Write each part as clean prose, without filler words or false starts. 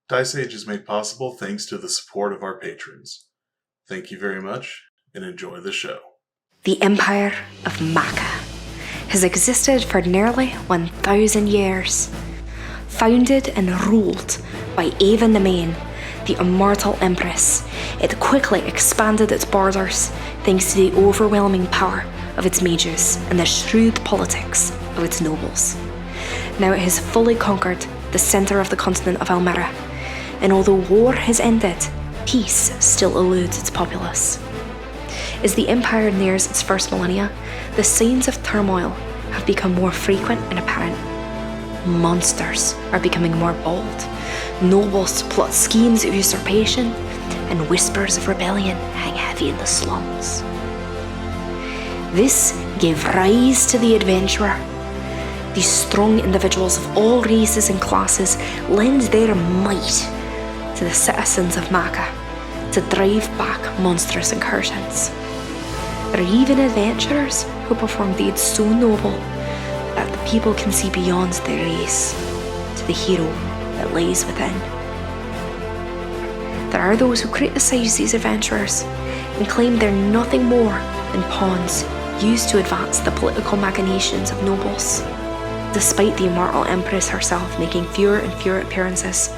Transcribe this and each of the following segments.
Dice Age is made possible thanks to the support of our patrons. Thank you very much, and enjoy the show. The Empire of Maca has existed for nearly 1,000 years. Founded and ruled by Ava the Main, the immortal empress, it quickly expanded its borders thanks to the overwhelming power of its mages and the shrewd politics of its nobles. Now it has fully conquered the centre of the continent of Elmera, and although war has ended, peace still eludes its populace. As the Empire nears its first millennia, the signs of turmoil have become more frequent and apparent. Monsters are becoming more bold, nobles plot schemes of usurpation, and whispers of rebellion hang heavy in the slums. This gave rise to the adventurer. These strong individuals of all races and classes lend their might to the citizens of Maca to drive back monstrous incursions. There are even adventurers who perform deeds so noble that the people can see beyond their race to the hero that lies within. There are those who criticise these adventurers and claim they're nothing more than pawns used to advance the political machinations of nobles. Despite the immortal Empress herself making fewer and fewer appearances,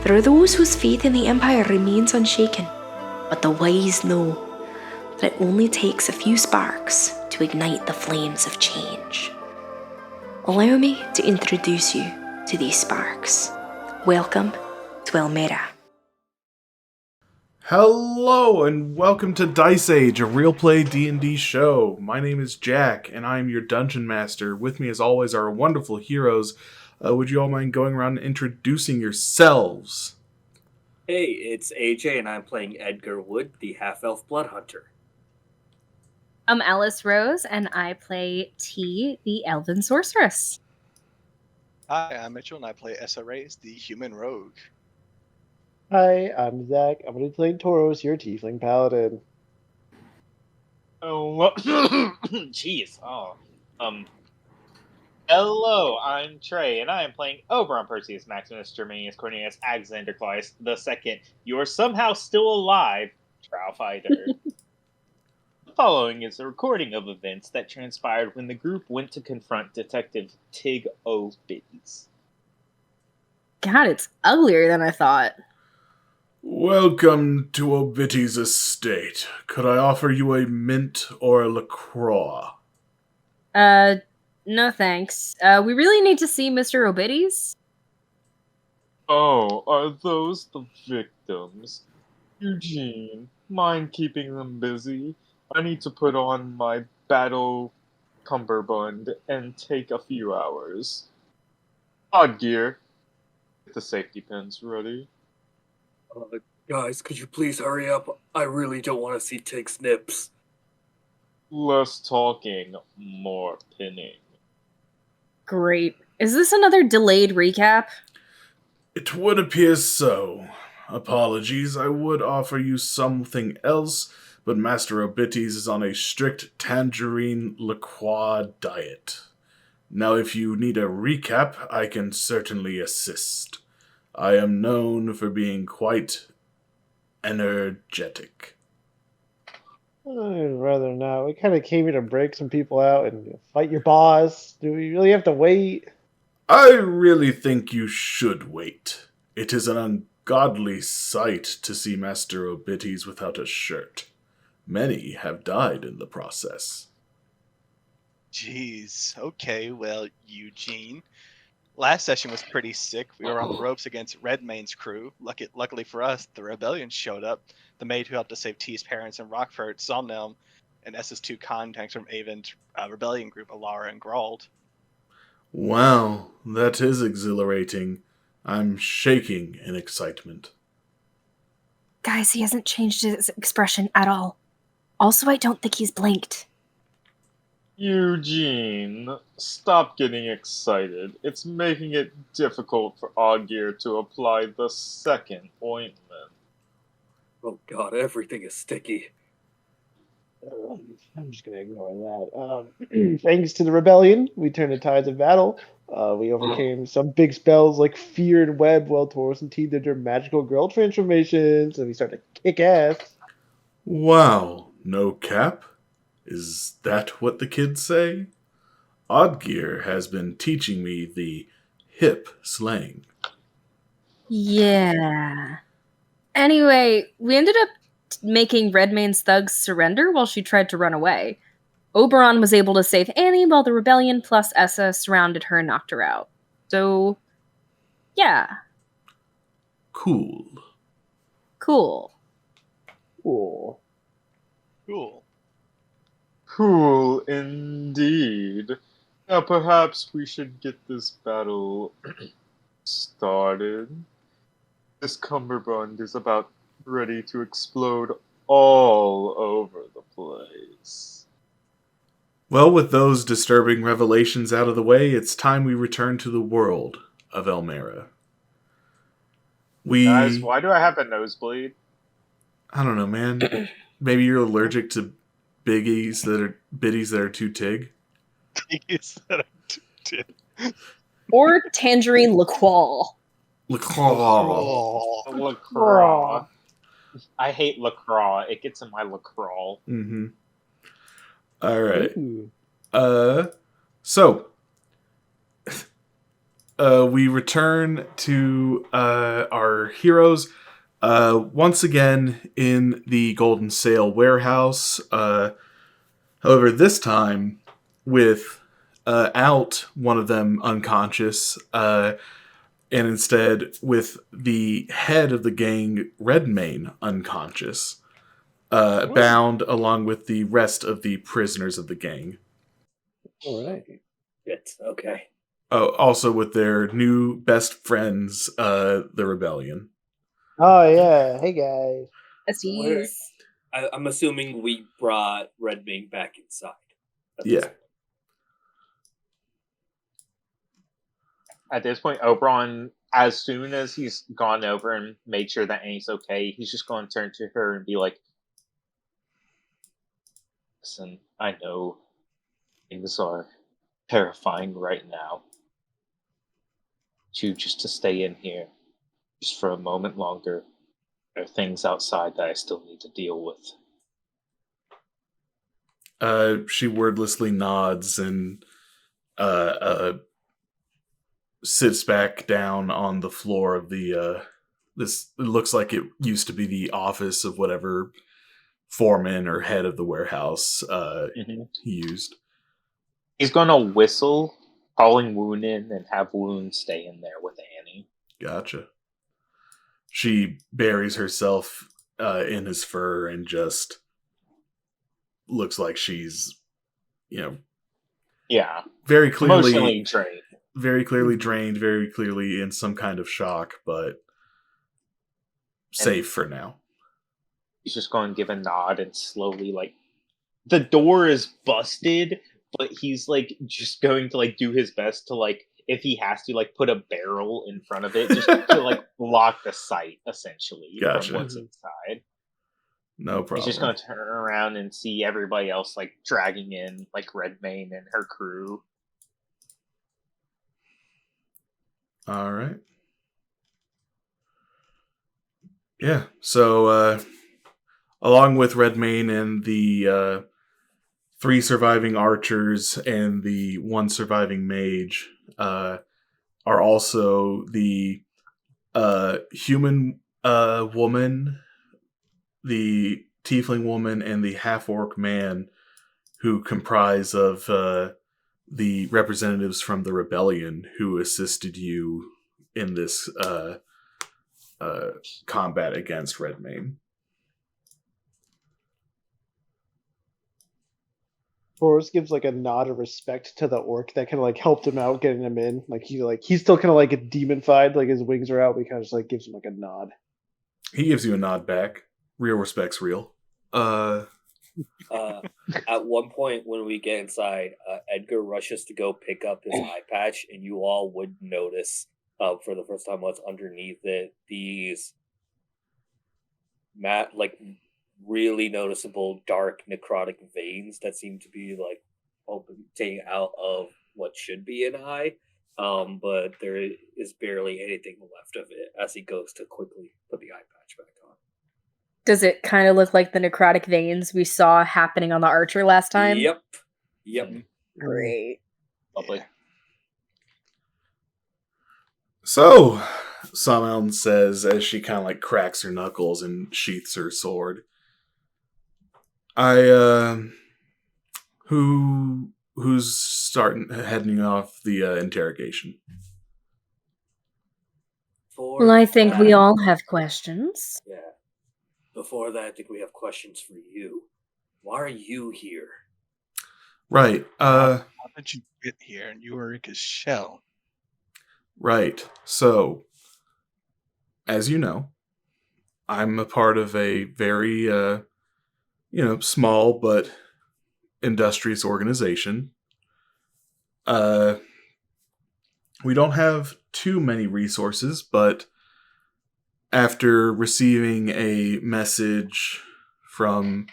there are those whose faith in the Empire remains unshaken. But the wise know that it only takes a few sparks to ignite the flames of change. Allow me to introduce you to these sparks. Welcome to Elmera. Hello and welcome to Dice Age, a real play D&D show. My name is Jack and I am your dungeon master. With me as always are our wonderful heroes. Would you all mind going around and introducing yourselves? Hey, it's AJ and I'm playing Edgar Wood, the half-elf blood hunter. I'm Alice Rose and I play T, the elven sorceress. Hi, I'm Mitchell and I play SRAs, the human rogue. Hi, I'm Zach. I'm going to be playing Tauros, your tiefling paladin. Oh, jeez. Hello, I'm Trey, and I am playing Oberon Perseus Maximus Germanius Cornelius Alexander Claudius II. You are somehow still alive, Trial Fighter. The following is a recording of events that transpired when the group went to confront Detective Tig O'Biddies. God, it's uglier than I thought. Welcome to Obitti's estate. Could I offer you a mint or a LaCroix? No thanks. We really need to see Mr. O'Biddies. Oh, are those the victims? Eugene, mind keeping them busy? I need to put on my battle cummerbund and take a few hours. Odd gear. Get the safety pins ready. Guys, could you please hurry up? I really don't want to see Tig's nips. Less talking, more pinning. Great. Is this another delayed recap? It would appear so. Apologies, I would offer you something else, but Master Obitti's is on a strict tangerine LaCroix diet. Now, if you need a recap, I can certainly assist. I am known for being quite energetic. I'd rather not. We kind of came here to break some people out and fight your boss. Do we really have to wait? I really think you should wait. It is an ungodly sight to see Master Obitti's without a shirt. Many have died in the process. Jeez, okay, well, Eugene. Last session was pretty sick. We were on the ropes against Redmayne's crew. Luckily for us, the rebellion showed up. The maid who helped us save T's parents in Rockford, Somnelm, and SS2 contacts from Avon's rebellion group, Alara and Grald. Wow, that is exhilarating. I'm shaking in excitement. Guys, he hasn't changed his expression at all. Also, I don't think he's blinked. Eugene, stop getting excited. It's making it difficult for Augir to apply the second ointment. Oh god, everything is sticky. I'm just going to ignore that. Thanks to the rebellion, we turned the tides of battle. We overcame some big spells like Fear and Web while Taurus and T did their magical girl transformations, and we started to kick ass. Wow, no cap? Is that what the kids say? Oddgear has been teaching me the hip slang. Yeah. Anyway, we ended up making Redmayne's thugs surrender while she tried to run away. Oberon was able to save Annie while the rebellion plus Essa surrounded her and knocked her out. So, yeah. Cool. Cool. Cool. Cool. Cool indeed. Now perhaps we should get this battle started. This cummerbund is about ready to explode all over the place. Well, with those disturbing revelations out of the way, it's time we return to the world of Elmera. Guys, why do I have a nosebleed? I don't know, man. Maybe you're allergic to bitties that are too tig. Or Tangerine LaCroix. LaCroix. I hate LaCroix. It gets in my LaCroix. Mm-hmm. All right. Ooh. So we return to our heroes once again in the Golden Sail warehouse. However, this time with out one of them unconscious, and instead with the head of the gang, Redmayne, unconscious, bound along with the rest of the prisoners of the gang. All right. Shit. Okay. Oh, also with their new best friends, the Rebellion. Oh yeah. Hey guys. Assis. I'm assuming we brought Redmayne back inside. Yeah. At this point, Oberon, as soon as he's gone over and made sure that Annie's okay, he's just going to turn to her and be like, "Listen, I know things are terrifying right now. Just to stay in here, just for a moment longer. There are things outside that I still need to deal with." She wordlessly nods and sits back down on the floor of the this. It looks like it used to be the office of whatever foreman or head of the warehouse he used. He's going to whistle, calling Woon in, and have Woon stay in there with Annie. Gotcha. She buries herself in his fur and just looks like she's, Yeah. very clearly Emotionally drained. very clearly drained, very clearly in some kind of shock, but safe for now. He's just going to give a nod and slowly, the door is busted, but he's, just going to, do his best to, if he has to, put a barrel in front of it, just to, block the sight, essentially, Gotcha. from what's inside. No problem. He's just going to turn around and see everybody else, dragging in, Redmayne and her crew. All right. Yeah, so along with Redmayne and the 3 surviving archers and the 1 surviving mage are also the human woman, the tiefling woman, and the half-orc man, who comprise of the representatives from the rebellion who assisted you in this combat against Redmayne. Boris gives a nod of respect to the orc that kind of helped him out getting him in. He's still kind of demonified, his wings are out, but he kind of just gives him a nod. He gives you a nod back. Real respect's real. At one point when we get inside, Edgar rushes to go pick up his eye patch, and you all would notice for the first time what's underneath it. These really noticeable dark necrotic veins that seem to be opening out of what should be an eye. but there is barely anything left of it as he goes to quickly put the eye patch back on. Does it kind of look like the necrotic veins we saw happening on the archer last time? Yep. Great. Lovely. So, Samel says as she kind of like cracks her knuckles and sheaths her sword. Who's heading off the interrogation? Well, I think we all have questions. Yeah. Before that, I think we have questions for you. Why are you here? Right. How did you get here? And you were his shell. Right. So, as you know, I'm a part of a very, small but industrious organization. We don't have too many resources, but after receiving a message from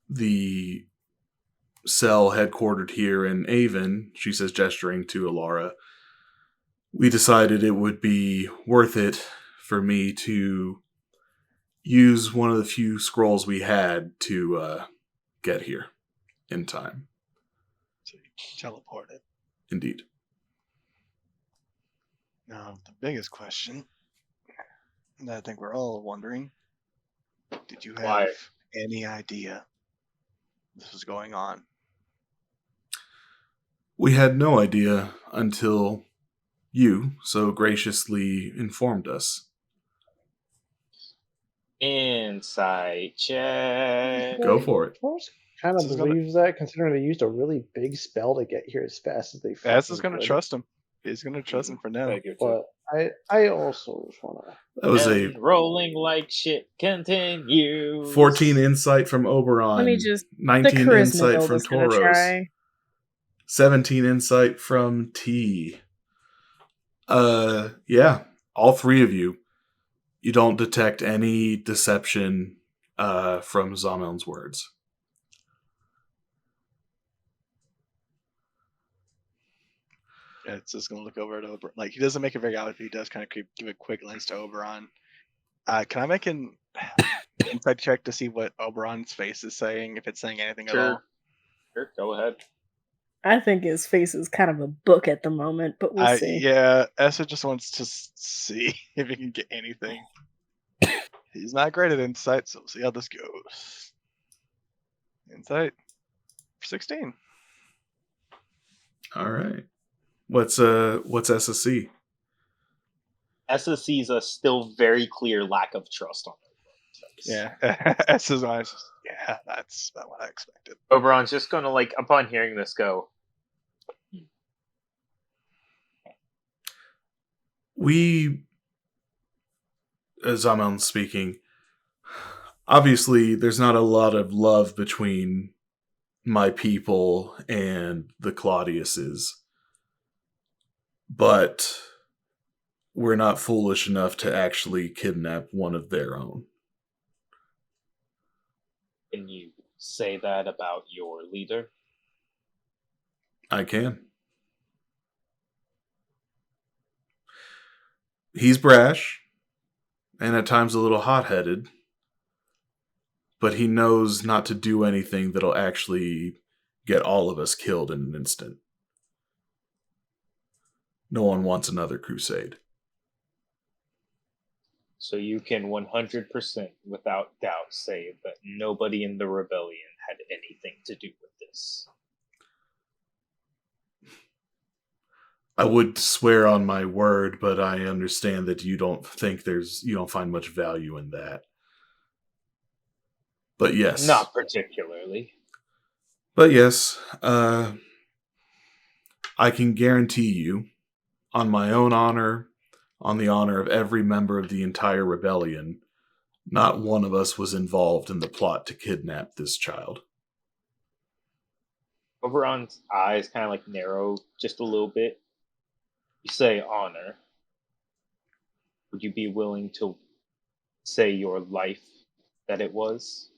the cell headquartered here in Avon, she says, gesturing to Alara, we decided it would be worth it for me to use one of the few scrolls we had to get here in time. So you teleported. Indeed. Now, the biggest question that I think we're all wondering, did you have any idea this was going on? We had no idea until you so graciously informed us. Insight check. Go for it. Forrest kind of believes that, considering they used a really big spell to get here as fast as they Bass is going to could. trust him. He's going to trust him for now. But I also just want to... That was And rolling like shit continues. 14 insight from Oberon. Let me just... 19 the insight build from is gonna Tauros. try. 17 insight from T. Yeah, all three of you. You don't detect any deception from Zamel's words. Yeah, it's just going to look over at Oberon. Like, he doesn't make it very obvious, but he does kind of give a quick glance to Oberon. Can I make an insight check to see what Oberon's face is saying, if it's saying anything at all? Sure, go ahead. I think his face is kind of a book at the moment, but we'll see. Yeah, Essa just wants to see if he can get anything. He's not great at insight, so we'll see how this goes. Insight 16. All right. What's SSC? SSC is a still very clear lack of trust on their part. Yeah, Essa's eyes. Yeah, that's about what I expected. Oberon's just going to, like, upon hearing this, go, As I'm speaking, obviously there's not a lot of love between my people and the Claudiuses, but we're not foolish enough to actually kidnap one of their own. Can you say that about your leader? I can. He's brash, and at times a little hot-headed, but he knows not to do anything that'll actually get all of us killed in an instant. No one wants another crusade. So you can 100% without doubt say that nobody in the rebellion had anything to do with this. I would swear on my word, but I understand that you don't find much value in that. But yes. Not particularly. But yes, I can guarantee you, on my own honor, on the honor of every member of the entire rebellion, not one of us was involved in the plot to kidnap this child. Oberon's eyes kind of like narrow just a little bit. You say honor. Would you be willing to say your life that it was?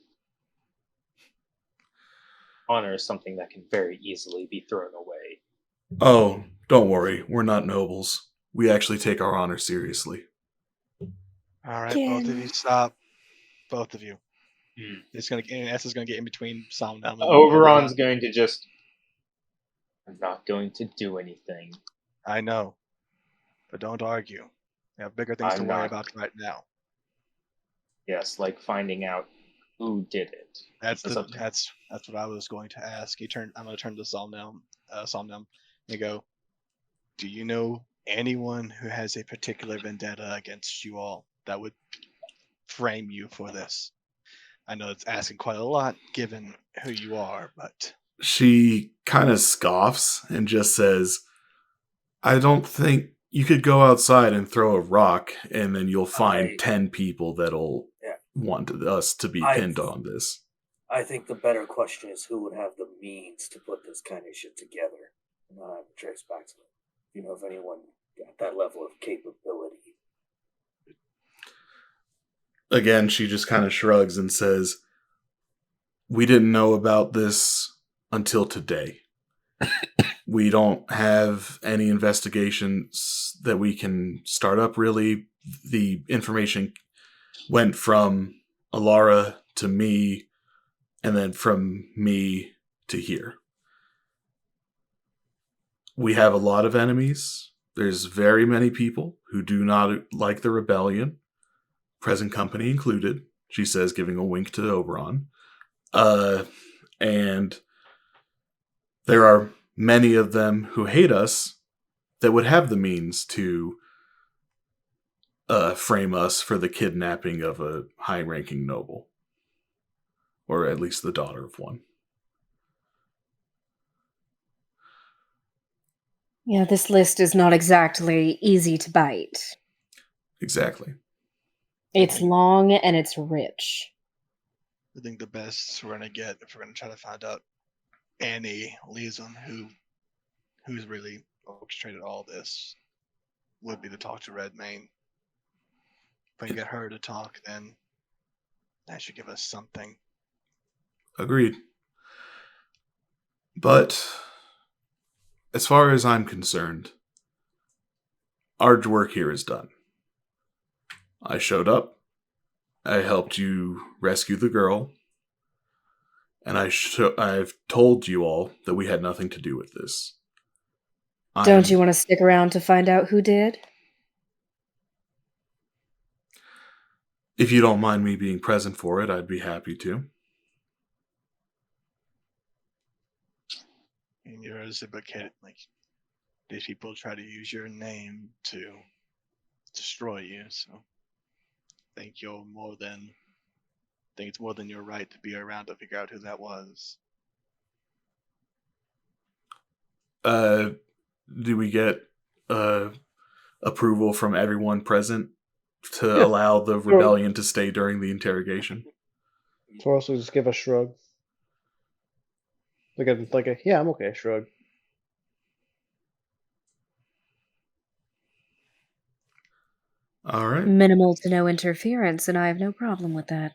Honor is something that can very easily be thrown away. Oh, don't worry. We're not nobles. We actually take our honor seriously. All right, both of you stop. Both of you. Hmm. It's gonna. S is gonna get in between Somnum and Oberon's going to just... I'm not going to do anything. I know, but don't argue. You have bigger things to I'm worry not. about right now. Yes, like finding out who did it. That's what I was going to ask. I'm going to turn to Somnum, and go. Do you know anyone who has a particular vendetta against you all that would frame you for this? I know it's asking quite a lot given who you are, but She kind of scoffs and just says, I don't think you could go outside and throw a rock and then you'll find 10 people that'll want us to be pinned on this. I think the better question is who would have the means to put this kind of shit together and not have it trace back to it. You know, if anyone got that level of capability. Again, she just kind of shrugs and says, we didn't know about this until today. We don't have any investigations that we can start up, really. The information went from Alara to me, and then from me to here. We have a lot of enemies. There's very many people who do not like the rebellion, present company included, she says, giving a wink to Oberon. And there are many of them who hate us that would have the means to frame us for the kidnapping of a high-ranking noble. Or at least the daughter of one. Yeah, this list is not exactly easy to bite. Exactly. It's long and it's rich. I think the best we're gonna get if we're gonna try to find out any liaison who's really orchestrated all this would be to talk to Redmayne. If we can get her to talk, then that should give us something. Agreed. But as far as I'm concerned, our work here is done. I showed up. I helped you rescue the girl. And I've told you all that we had nothing to do with this. Don't you want to stick around to find out who did? If you don't mind me being present for it, I'd be happy to. And you're a syndicate, like these people try to use your name to destroy you, so I think it's more than your right to be around to figure out who that was. Do we get approval from everyone present to allow the rebellion to stay during the interrogation? Taurus will just give a shrug. Like a yeah, I'm okay shrug. All right. Minimal to no interference, and I have no problem with that.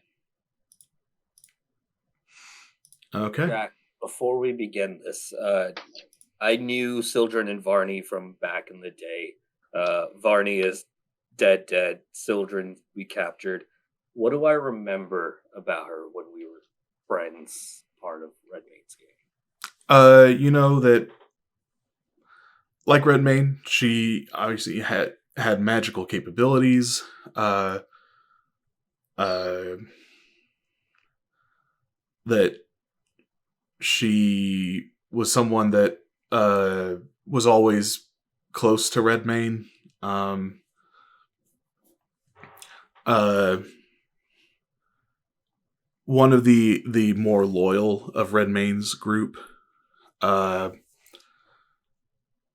Okay. Jack, before we begin this, I knew Sildren and Varney from back in the day. Varney is dead. Sildren we captured. What do I remember about her when we were friends, part of Redmayne's game? You know that, like Redmayne, she obviously had magical capabilities. That she was someone that was always close to Redmayne. One of the more loyal of Redmayne's group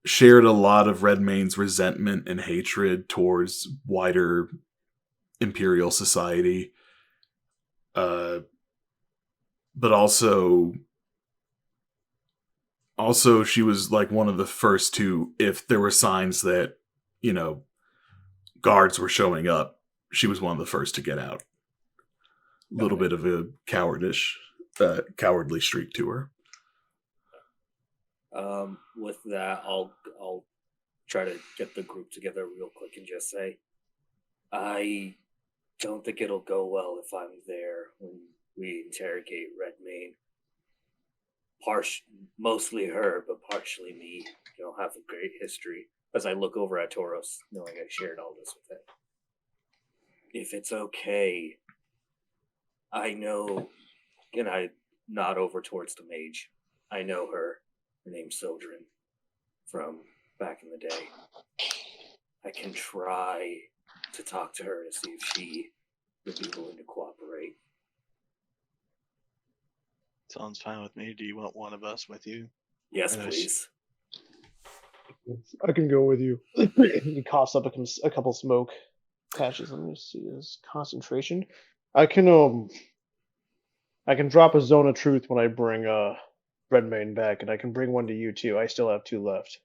shared a lot of Redmayne's resentment and hatred towards wider Imperial society. But also she was like one of the first to, if there were signs that, guards were showing up, she was one of the first to get out. A little bit of a cowardly streak to her. With that, I'll try to get the group together real quick and just say, I don't think it'll go well if I'm there when we interrogate Redmayne. Mostly her, but partially me. You know, have a great history. As I look over at Tauros, knowing I shared all this with him. If it's okay, I know, and I nod over towards the mage. I know her. Her name's Sildren, from back in the day. I can try to talk to her to see if she would be willing to cooperate. Sounds fine with me. Do you want one of us with you? Yes, please. I can go with you. He coughs up a couple smoke patches. Let me see his concentration. I can drop a zone of truth when I bring Redmayne back, and I can bring one to you too. I still have 2 left.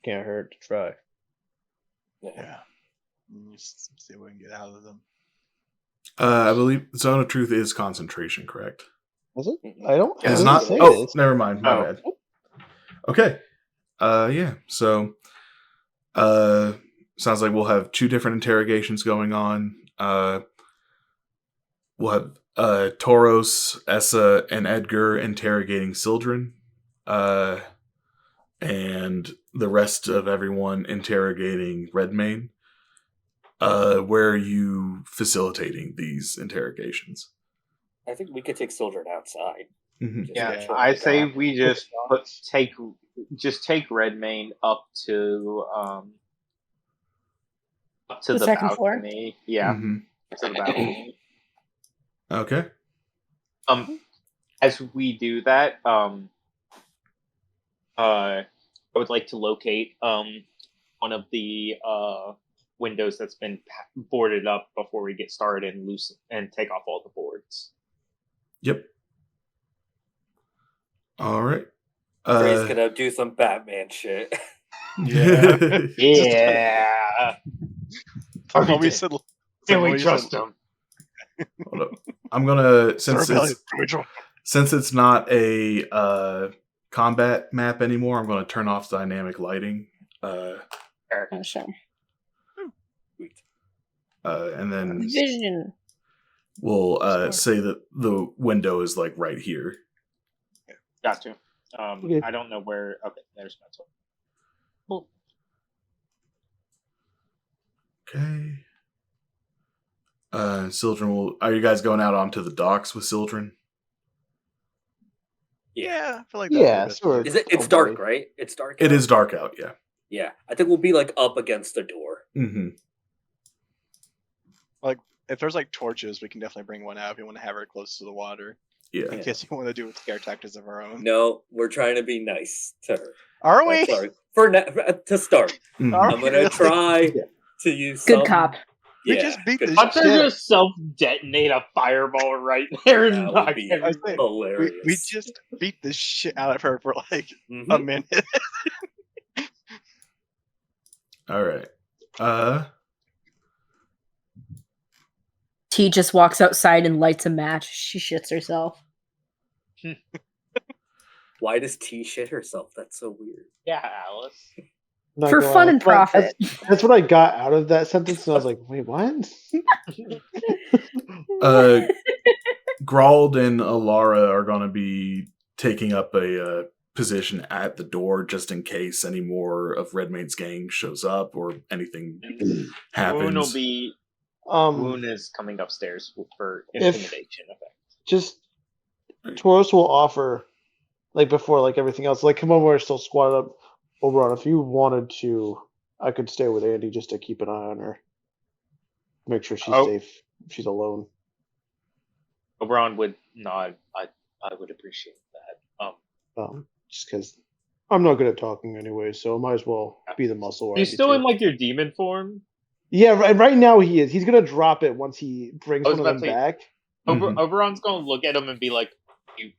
Can't hurt to try. Yeah. Just see what we can get out of them. I believe Zone of Truth is concentration, correct? Was it? I don't. It's I not. didn't say Oh, it. never mind. My bad. Okay. Yeah. So, sounds like we'll have 2 different interrogations going on. We'll have Tauros, Essa, and Edgar interrogating Sildren, and the rest of everyone interrogating Redmayne. Where are you facilitating these interrogations? I think we could take Sildren outside. Mm-hmm. Yeah, I say we just take Redmayne up to The the second floor? balcony. Yeah, Mm-hmm. to the balcony. Okay. As we do that, I would like to locate one of the windows that's been boarded up before we get started and take off all the boards. Yep. All right. Trey's gonna do some Batman shit. Yeah. Yeah. From what we said, Can we trust him? Hold up. I'm gonna since Since it's not a combat map anymore, I'm gonna turn off dynamic lighting. Oh, sure. And then Vision. we'll say that the window is like right here. Got to. Okay. I don't know where. Okay, there's my tool. Cool. Okay. Sildren are you guys going out onto the docks with Sildren? Yeah, I feel like Yeah, sure. Is it? It's dark, right? It's dark. It out? is dark out, yeah. Yeah, I think we'll be like up against the door. Mm-hmm. Like, if there's like torches, we can definitely bring one out if you want to have her close to the water. Yeah. In case you want to do with scare tactics of our own. No, we're trying to be nice to her. Are we? Sorry. To start. Mm-hmm. Are I'm we gonna really? try to use Good some... cop. We Yeah, just beat good the cop. Hunter just self-detonate a fireball right there and That not would be get I was saying, hilarious. we just beat the shit out of her for like Mhm. a minute. All right. T just walks outside and lights a match. She shits herself. Why does T shit herself? That's so weird. Yeah, Alice. Not For gonna fun lie, and profit. That's what I got out of that sentence, and I was like, wait, what? Grald and Alara are going to be taking up a position at the door just in case any more of Redmayne's gang shows up or anything happens. Woon will be. Um, Woon is coming upstairs for If- intimidation effect. just Tauros will offer, like before, like everything else, like come over, we're still squatted up. Oberon, if you wanted to, I could stay with Andy just to keep an eye on her, make sure she's safe. If she's alone. Oberon would nod. I would appreciate that. Just because I'm not good at talking anyway, so I might as well be the muscle. where I He's need still to. in like your demon form. Yeah, right now he is. He's gonna drop it once he brings I was one of them about to say- back. Mhm. Oberon's gonna look at him and be like, "You."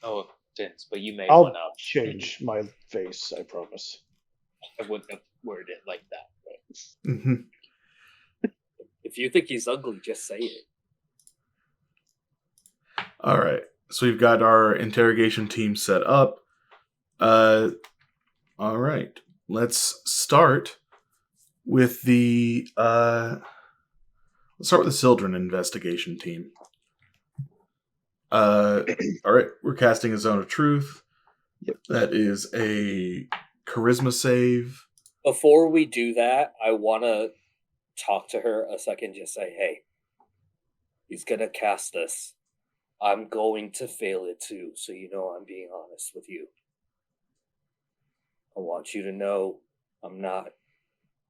Oh, Vince, but you made I'll one up. change my face, I promise. I wouldn't have worded it like that. But... Mm-hmm. If you think he's ugly, just say it. All right. So we've got our interrogation team set up. All right. Let's start with the Sildren investigation team. All right, we're casting a Zone of Truth. Yep. That is a charisma save. Before we do that, I want to talk to her a second. Just say, hey, he's going to cast this. I'm going to fail it too, so you know I'm being honest with you. I want you to know I'm not.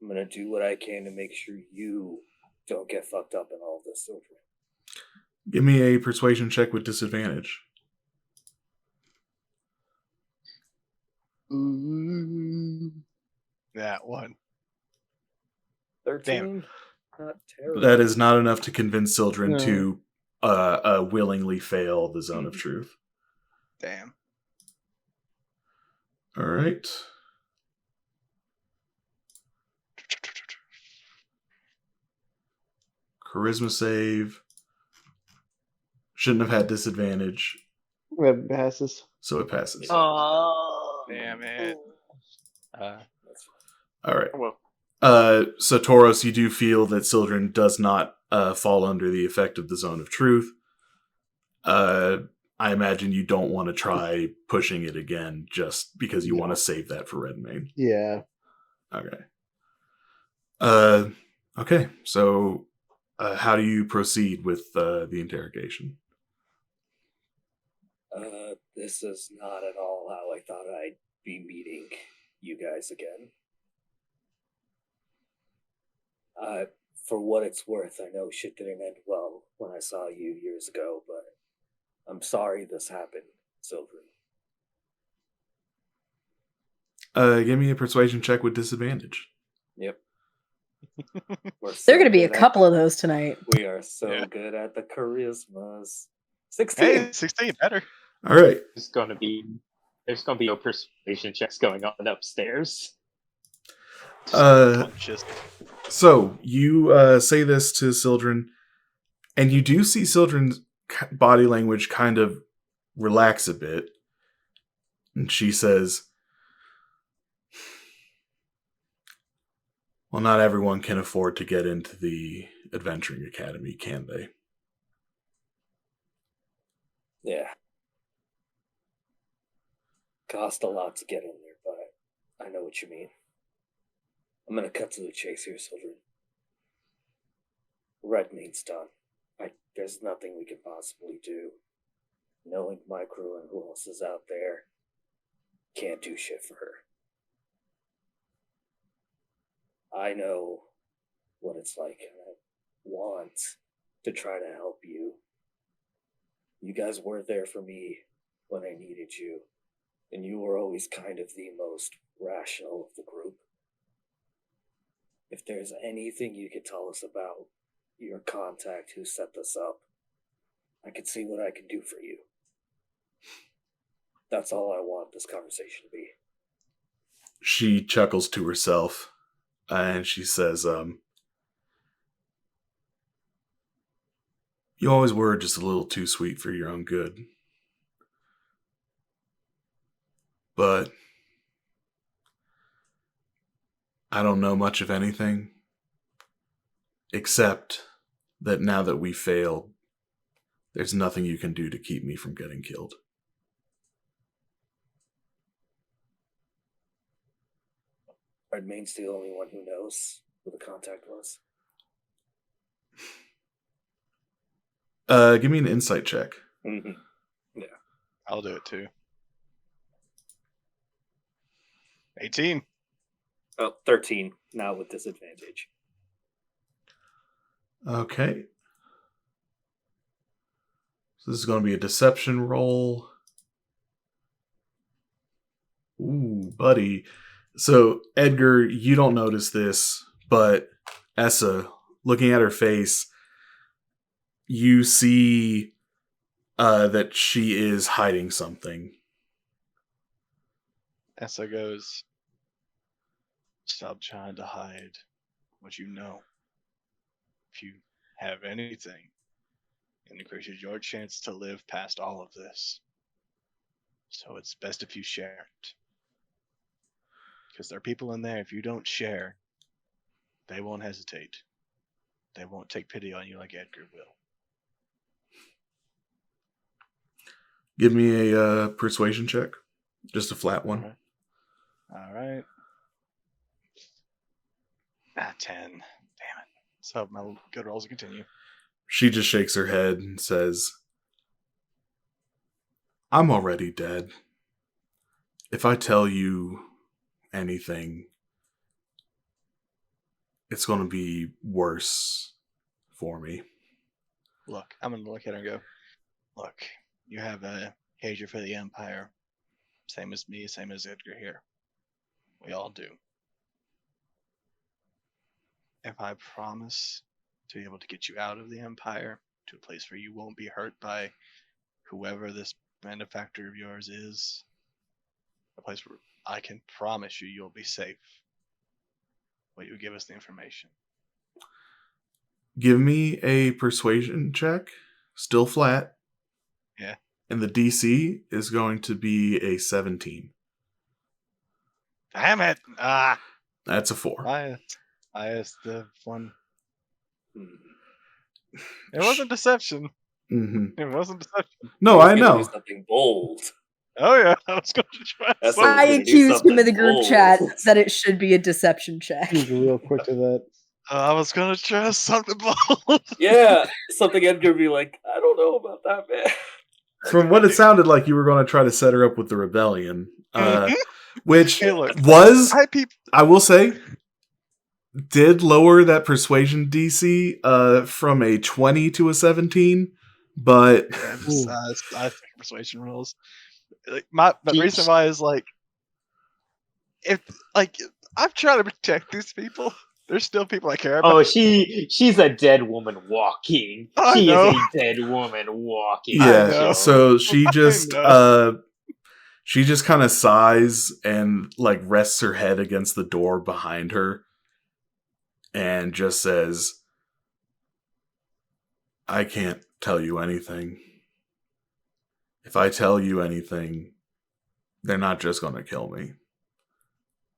I'm going to do what I can to make sure you don't get fucked up in all this, Sildren. Give me a persuasion check with disadvantage. That one. 13? Not terrible. That is not enough to convince Sildren No. to willingly fail the Zone of Truth. Damn. All right. Charisma save. Shouldn't have had disadvantage, That passes. so it passes. Oh, Damn it. All right. Well, So Tauros, you do feel that Sildren does not fall under the effect of the Zone of Truth. I imagine you don't want to try pushing it again just because you want to save that for Redmayne. Yeah. Okay. Okay. So, how do you proceed with the interrogation? This is not at all how I thought I'd be meeting you guys again. For what it's worth, I know shit didn't end well when I saw you years ago, but I'm sorry this happened, Sildren. Give me a persuasion check with disadvantage. Yep. There are going to be a couple of those tonight. We are so good at the charismas. 16. Hey, 16, better. All right. there's gonna be no persuasion checks going on upstairs. Just So you say this to Sildren, and you do see Sildren's body language kind of relax a bit. And she says, well, not everyone can afford to get into the Adventuring Academy, can they? Yeah. Cost a lot to get in there, but I know what you mean. I'm gonna cut to the chase here, Sildren. Redmayne's done. There's nothing we can possibly do. Knowing my crew and who else is out there, can't do shit for her. I know what it's like, and I want to try to help you. You guys were there for me when I needed you, and you were always kind of the most rational of the group. If there's anything you could tell us about your contact who set this up, I could see what I can do for you. That's all I want this conversation to be. She chuckles to herself, and she says, you always were just a little too sweet for your own good. But I don't know much of anything, except that now that we failed, there's nothing you can do to keep me from getting killed. Redmayne's the only one who knows who the contact was. Give me an insight check. Mm-hmm. I'll do it too. 18. Oh, 13, now with disadvantage. Okay. So this is going to be a deception roll. Ooh, buddy. So, Edgar, you don't notice this, but Essa, looking at her face, you see that she is hiding something. Essa goes, stop trying to hide what you know. If you have anything, And of course, it's your chance to live past all of this. So it's best if you share it. Because there are people in there, if you don't share, they won't hesitate. They won't take pity on you like Edgar will. Give me a persuasion check. Just a flat one. All right. 10. Damn it. So my good rolls will continue. She just shakes her head and says, I'm already dead. If I tell you anything, it's going to be worse for me. Look, I'm going to look at her and go, look, you have a hatred for the Empire. Same as me, same as Edgar here. We all do. If I promise to be able to get you out of the Empire to a place where you won't be hurt by whoever this benefactor of yours is, a place where I can promise you you'll be safe, will you give us the information? Give me a persuasion check. Still flat. Yeah. And the DC is going to be a 17. Damn it! That's a 4. I asked the one. It wasn't deception. Mm-hmm. It wasn't deception. No, I know. Do something bold. Oh yeah, I was going to try. That's I gonna do accused him in the something group bold. chat that it should be a deception check. He's real quick to that. I was going to try something bold. Yeah, something Edgar would be like, I don't know about that, man. From what it sounded like, you were going to try to set her up with the rebellion, which Hey, look, was, I will say, did lower that persuasion DC from a 20 to a 17, but I think persuasion rules. The reason why is if I'm trying to protect these people. There's still people I care about. Oh, she's a dead woman walking. She is a dead woman walking. Yeah, so she just kind of sighs and rests her head against the door behind her and just says, I can't tell you anything. If I tell you anything, they're not just going to kill me.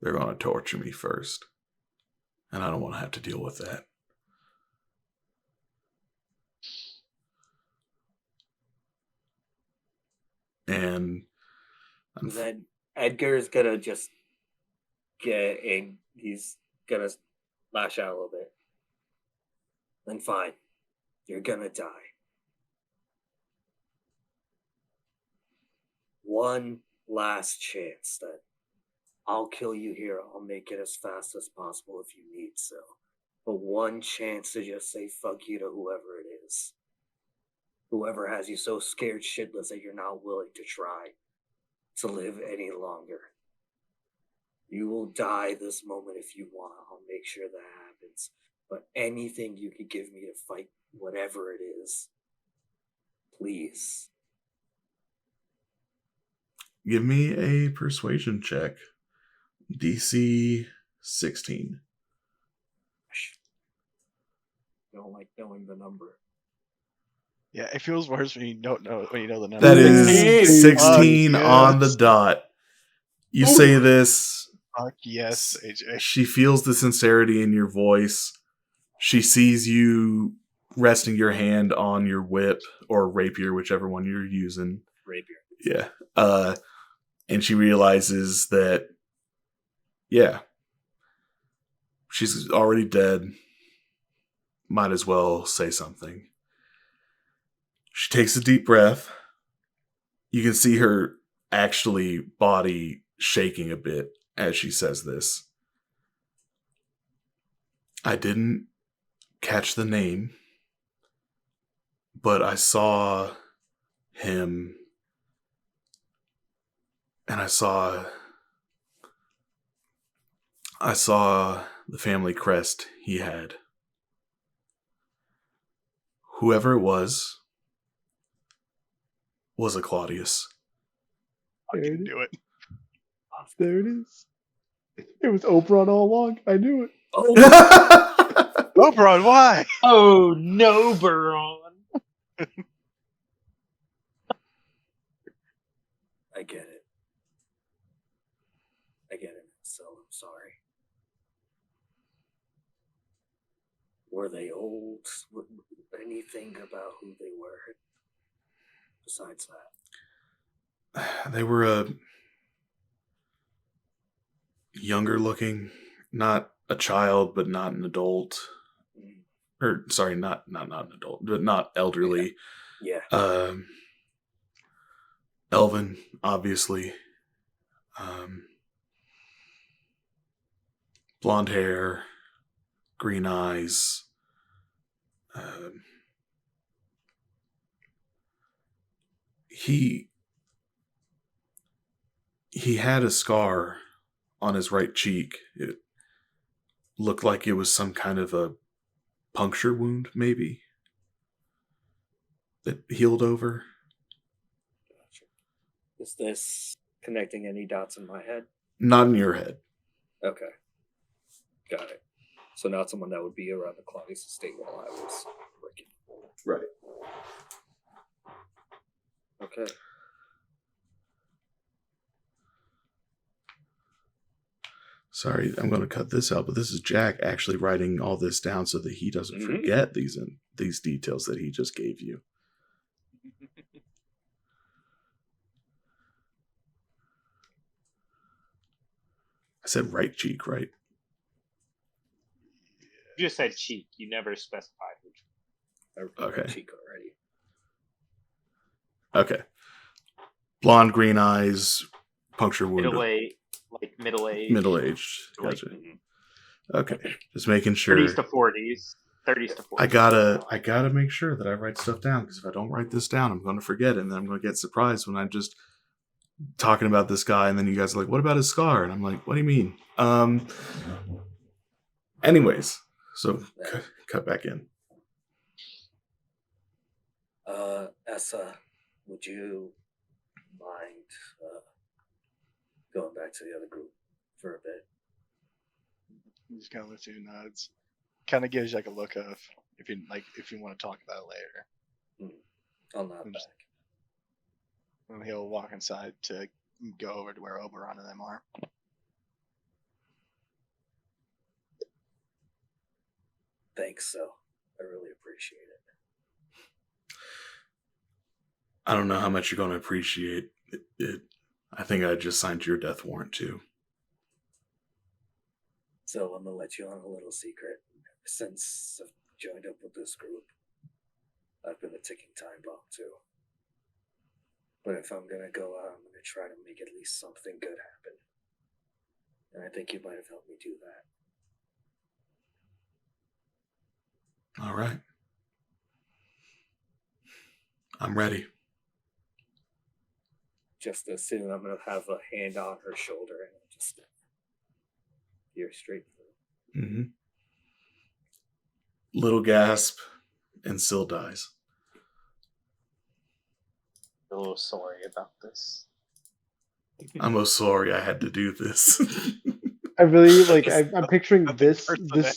They're going to torture me first. And I don't want to have to deal with that. And then Edgar is gonna just he's gonna lash out a little bit. Then fine, you're gonna die. One last chance then. I'll kill you here. I'll make it as fast as possible if you need so. But one chance to just say fuck you to whoever it is. Whoever has you so scared shitless that you're not willing to try to live any longer. You will die this moment if you want. I'll make sure that happens. But anything you could give me to fight whatever it is, please. Give me a persuasion check. DC 16. Don't like knowing the number. Yeah, it feels worse when you don't know the number. That is 16 on the dot. You say this. Fuck yes, AJ. She feels the sincerity in your voice. She sees you resting your hand on your whip or rapier, whichever one you're using. Rapier. Yeah. And she realizes that, yeah, she's already dead. Might as well say something. She takes a deep breath. You can see her body shaking a bit as she says this. I didn't catch the name, but I saw him, and I saw the family crest he had. Whoever it was a Claudius. I can do it. There it is. It was Oberon all along. I knew it. Oberon, why? Oh no, Baron. I get it. So I'm sorry. Were they old? Anything about who they were besides that? They were younger looking, not a child, but not an adult. Or sorry, not an adult, but not elderly. Yeah. Elven, obviously. Blonde hair, green eyes. He had a scar on his right cheek. It looked like it was some kind of a puncture wound, maybe, that healed over. Gotcha. Is this connecting any dots in my head? Not in your head. Okay. Got it. So not someone that would be around the Claudius estate while I was working. Right. Okay. Sorry, I'm going to cut this out, but this is Jack actually writing all this down so that he doesn't forget these details that he just gave you. I said right cheek, right? You just said cheek. You never specified which. Okay. Cheek already. Okay. Blonde, green eyes, puncture wound. Middle-aged. Middle-aged. Gotcha. Okay. Just making sure. 30s to 40s. 30s to 40s. I gotta make sure that I write stuff down, because if I don't write this down, I'm going to forget it, and then I'm going to get surprised when I'm just talking about this guy, and then you guys are like, "What about his scar?" And I'm like, "What do you mean?" Anyways, so cut back in. Essa, would you mind going back to the other group for a bit? He just kind of lets you nods. Kind of gives you like a look of if you want to talk about it later. I'll nod back. And he'll walk inside to go over to where Oberon and them are. Thanks, so I really appreciate it. I don't know how much you're going to appreciate it. I think I just signed your death warrant too. So I'm going to let you on a little secret. Since I've joined up with this group, I've been a ticking time bomb too. But if I'm going to go out, I'm going to try to make at least something good happen. And I think you might have helped me do that. All right. I'm ready. Just as soon, I'm going to have a hand on her shoulder and I'll just peer straight through. Mm-hmm. Little gasp, and Syl dies. A little sorry about this. I'm so sorry I had to do this. I really I'm picturing this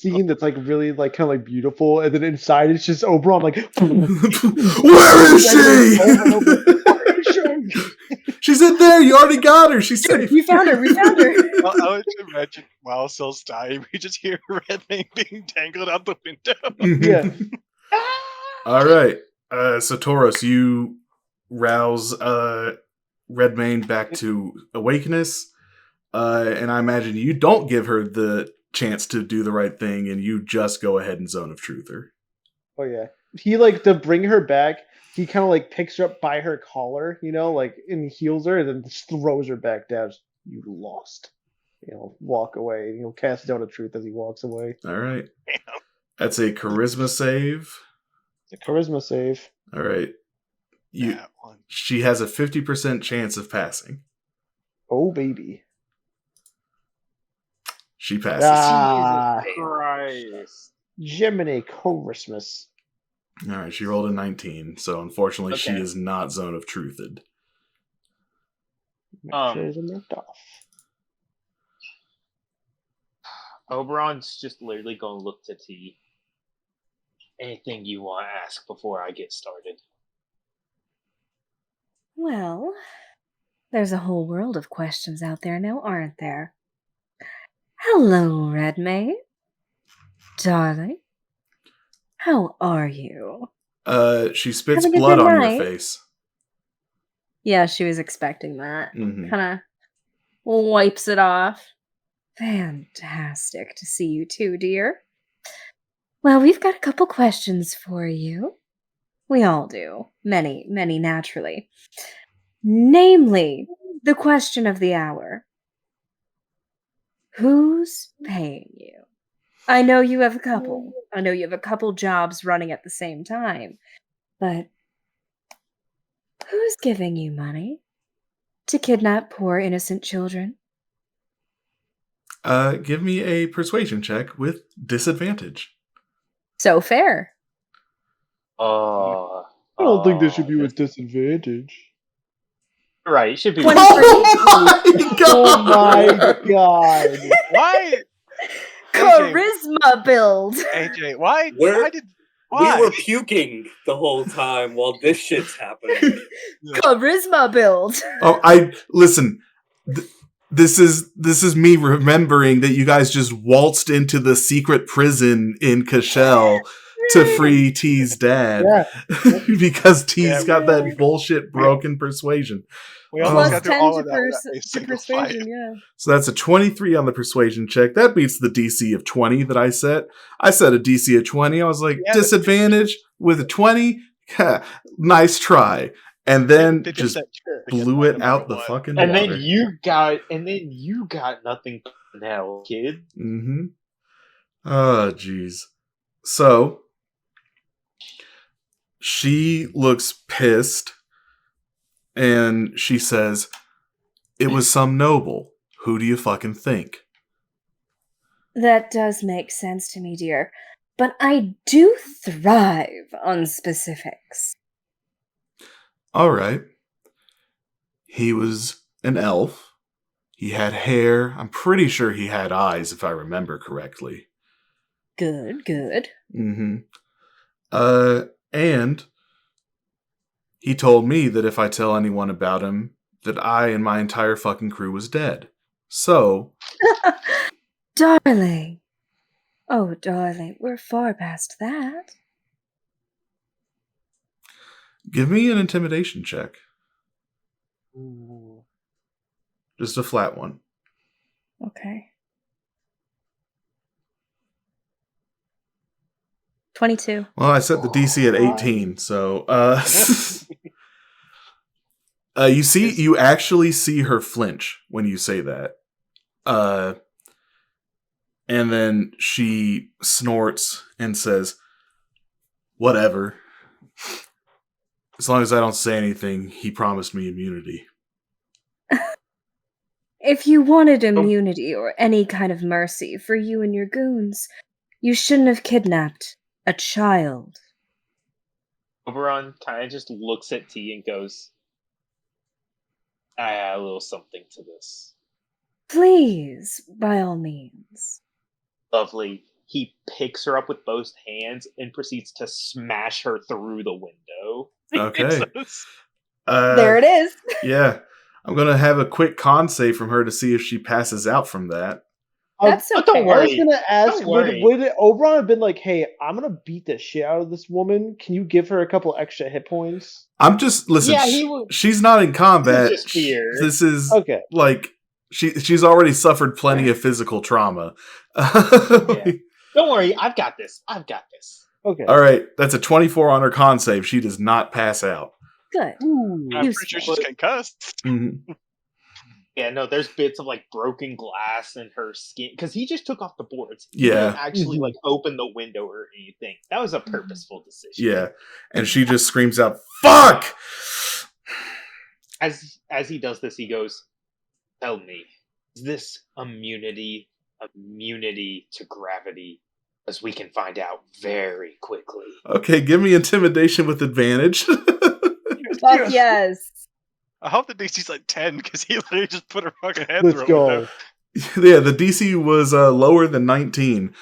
scene that's like really like kind of like beautiful, and then inside it's just Oberon like, where is she? She's in there. You already got her. She's safe. We found her. Well, I would imagine while Syl's dying, we just hear Redmayne being tangled out the window. Yeah. All right. So Tauros, you rouse Redmayne back to awakeness. And I imagine you don't give her the chance to do the right thing, and you just go ahead and zone of truth her. Oh yeah. He like to bring her back. He kind of like picks her up by her collar, and heals her, and then just throws her back down. You lost. Walk away. He'll cast Zone of Truth as he walks away. All right. That's a charisma save. It's a charisma save. All right. She has a 50% chance of passing. Oh baby. She passes. Jesus Christ. Gemini Christmas. All right, she rolled a 19, so unfortunately she is not Zone of Truthed. Oberon's just literally going to look to T. Anything you want to ask before I get started? Well, there's a whole world of questions out there now, aren't there? Hello, Redmayne. Darling. How are you? She spits Having a blood good on your night? face. Yeah, she was expecting that. Mhm. Kind of wipes it off. Fantastic to see you too, dear. Well, we've got a couple questions for you. We all do. Many, many naturally. Namely, the question of the hour. Who's paying you? I know you have a couple. I know you have a couple jobs running at the same time. But who's giving you money to kidnap poor innocent children? Give me a persuasion check with disadvantage. So fair. I don't think they should be with disadvantage. Right, it should be. 23. Oh my god. Why, Charisma build. AJ? Why? Where- Why did? Why? We were puking the whole time while this shit's happening. Charisma build. Oh, listen. This is me remembering that you guys just waltzed into the secret prison in Cashel to free T's dad because T's got that bullshit broken persuasion. We almost Plus got through 10 all to, of that without a single persuasion, fight. yeah. So that's a 23 on the persuasion check. That beats the DC of 20 that I set. I set a DC of 20. I was like, disadvantage with a 20? Nice try. And then just blew it out the fucking And water. then you got nothing now, kid. Mm-hmm. Oh, jeez. So she looks pissed and she says, "It was some noble. Who do you fucking think?" That does make sense to me, dear. But I do thrive on specifics. All right. He was an elf. He had hair. I'm pretty sure he had eyes, if I remember correctly. Good, good. Mm-hmm. And he told me that if I tell anyone about him, that I and my entire fucking crew was dead. So... Darling. Oh, darling, we're far past that. Give me an intimidation check. Ooh. Just a flat one. Okay. 22. Well, I set the DC at 18, so you actually see her flinch when you say that. And then she snorts and says, "Whatever. As long as I don't say anything, he promised me immunity." If you wanted immunity or any kind of mercy for you and your goons, you shouldn't have kidnapped a child. Oberon kind of just looks at T and goes, "I add a little something to this." Please, by all means. Lovely. He picks her up with both hands and proceeds to smash her through the window. Okay. There it is. Yeah. I'm going to have a quick con save from her to see if she passes out from that. That's But okay. don't worry. I was gonna ask, Don't worry. would Oberon have been like, "Hey, I'm gonna beat the shit out of this woman. Can you give her a couple extra hit points?" I'm just, listen, Yeah, he would- she's not in combat. just fear. This is, Okay. like, she's already suffered plenty of physical trauma. Don't worry, I've got this. Okay. All right, that's a 24 on her con save. She does not pass out. Good. Ooh. I'm pretty sure she's concussed. Mhm. Yeah, no, there's bits of like broken glass in her skin because he just took off the boards. He Yeah. didn't actually like open the window or anything. That was a purposeful decision. Yeah, and she just screams out, "Fuck!" As he does this, he goes, "Tell me, is this immunity to gravity? As we can find out very quickly." Okay, give me intimidation with advantage. Fuck yes. I hope the DC's like 10 because he literally just put her fucking head Let's through go. it. Yeah, the DC was lower than 19.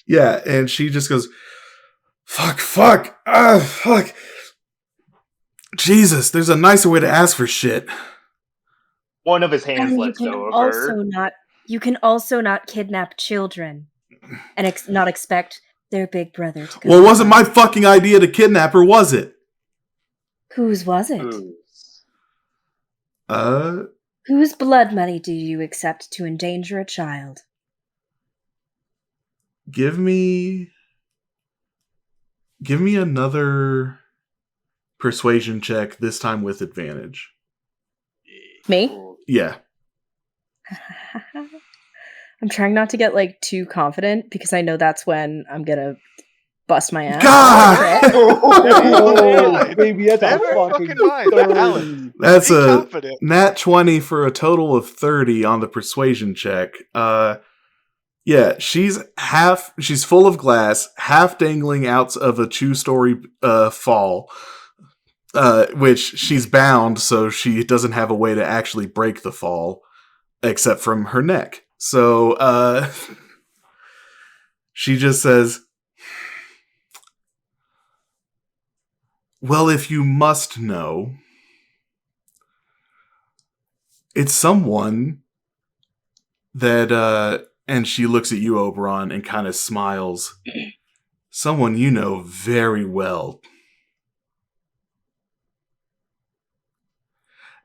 Yeah, and she just goes, fuck, fuck. Jesus, there's a nicer way to ask for shit. One of his hands And lets go of her. you can also not kidnap children and not expect their big brother to come. Well, it wasn't my fucking idea to kidnap her, was it? Whose was it? Whose blood money do you accept to endanger a child? Give me another persuasion check, this time with advantage. Me? Yeah. I'm trying not to get like too confident because I know that's when I'm gonna bust my ass. God! Oh, baby, that's a fucking Alan. That's Be a confident. nat 20 for a total of 30 on the persuasion check. Yeah, she's full of glass, half dangling out of a 2-story fall, which she's bound, so she doesn't have a way to actually break the fall, except from her neck. So, she just says, well, if you must know, it's someone that, and she looks at you, Oberon, and kind of smiles. Someone you know very well.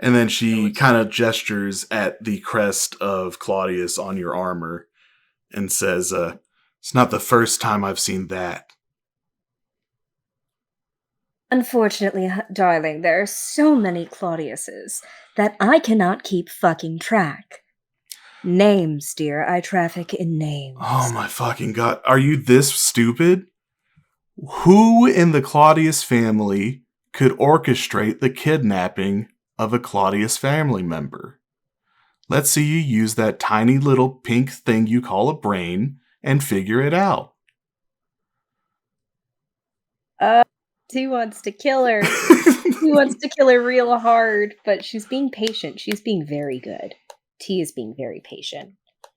And then she kind of gestures at the crest of Claudius on your armor and says, it's not the first time I've seen that. Unfortunately, darling, there are so many Claudiuses that I cannot keep fucking track. Names, dear. I traffic in names. Oh my fucking god. Are you this stupid? Who in the Claudius family could orchestrate the kidnapping of a Claudius family member? Let's see you use that tiny little pink thing you call a brain and figure it out. He wants to kill her. He wants to kill her real hard, but she's being patient. She's being very good. T is being very patient.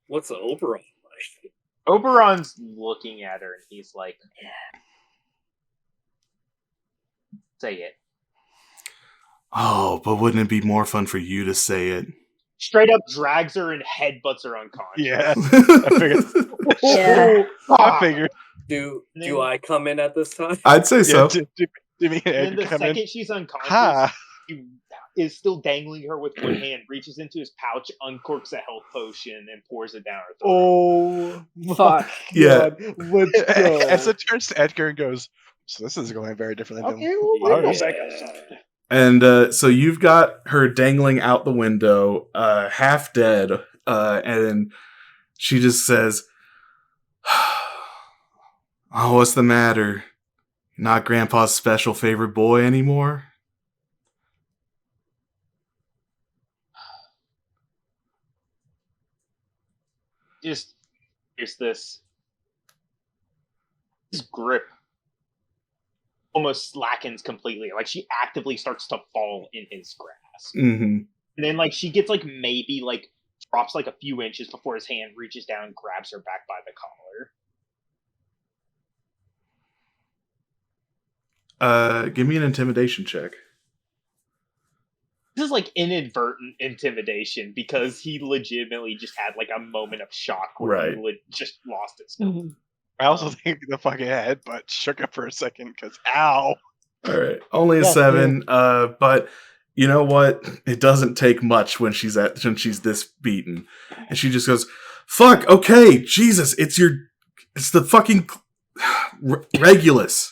What's Oberon like? Oberon's looking at her and he's like, say it. Oh, but wouldn't it be more fun for you to say it? Straight up drags her and headbutts her unconscious. Yeah, I figured. Yeah. I figured. Do I come in at this time? I'd say so. Do me And then the second she's unconscious, he is still dangling her with one hand, reaches into his pouch, uncorks a health potion, and pours it down her throat. Oh, Fuck. Yeah. Let's go. Essa turns to Edgar and goes, so this is going very differently than Okay, what I well, was yeah. expecting. And so you've got her dangling out the window, half dead, and she just says, oh, what's the matter? Not Grandpa's special favorite boy anymore? Just there's this grip almost slackens completely. Like she actively starts to fall in his grasp. Mm-hmm. And then like she gets like maybe like drops like a few inches before his hand reaches down and grabs her back by the collar. Give me an intimidation check. This is like inadvertent intimidation because he legitimately just had like a moment of shock where he just lost his stuff. Mm-hmm. I also think the fucking head, but shook up for a second because ow. All right, only a 7. But you know what? It doesn't take much when she's this beaten, and she just goes, "Fuck, okay, Jesus, it's the fucking Regulus,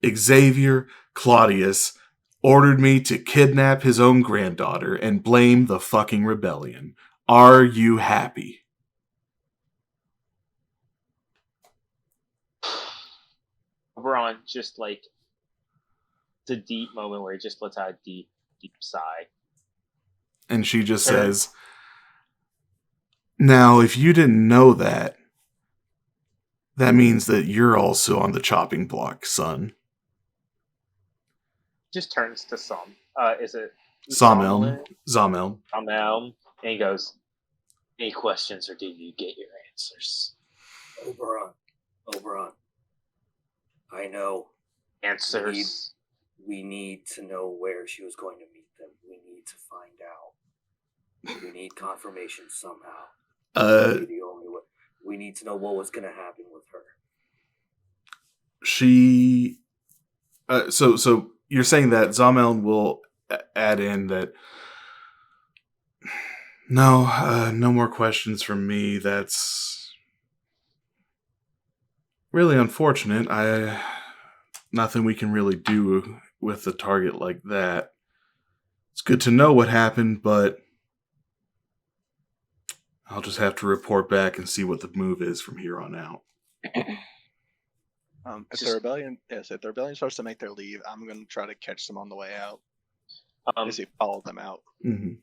Xavier Claudius ordered me to kidnap his own granddaughter and blame the fucking rebellion. Are you happy?" Oberon just like it's a deep moment where he just lets out a deep, deep sigh. And she just says, now, if you didn't know that, that means that you're also on the chopping block, son. Just turns to Som. Is it Zamel. Zamel. And he goes, any questions or did you get your answers? Oberon. I know. Answers. We need to know where she was going to meet them. We need to find out. We need confirmation somehow. That'd be the only way. We need to know what was going to happen with her. She... So you're saying that Zamel will add in that... No, no more questions from me. That's really unfortunate. Nothing we can really do with a target like that. It's good to know what happened, but I'll just have to report back and see what the move is from here on out. If the rebellion starts to make their leave, I'm going to try to catch them on the way out. As he followed them out. Mm-hmm.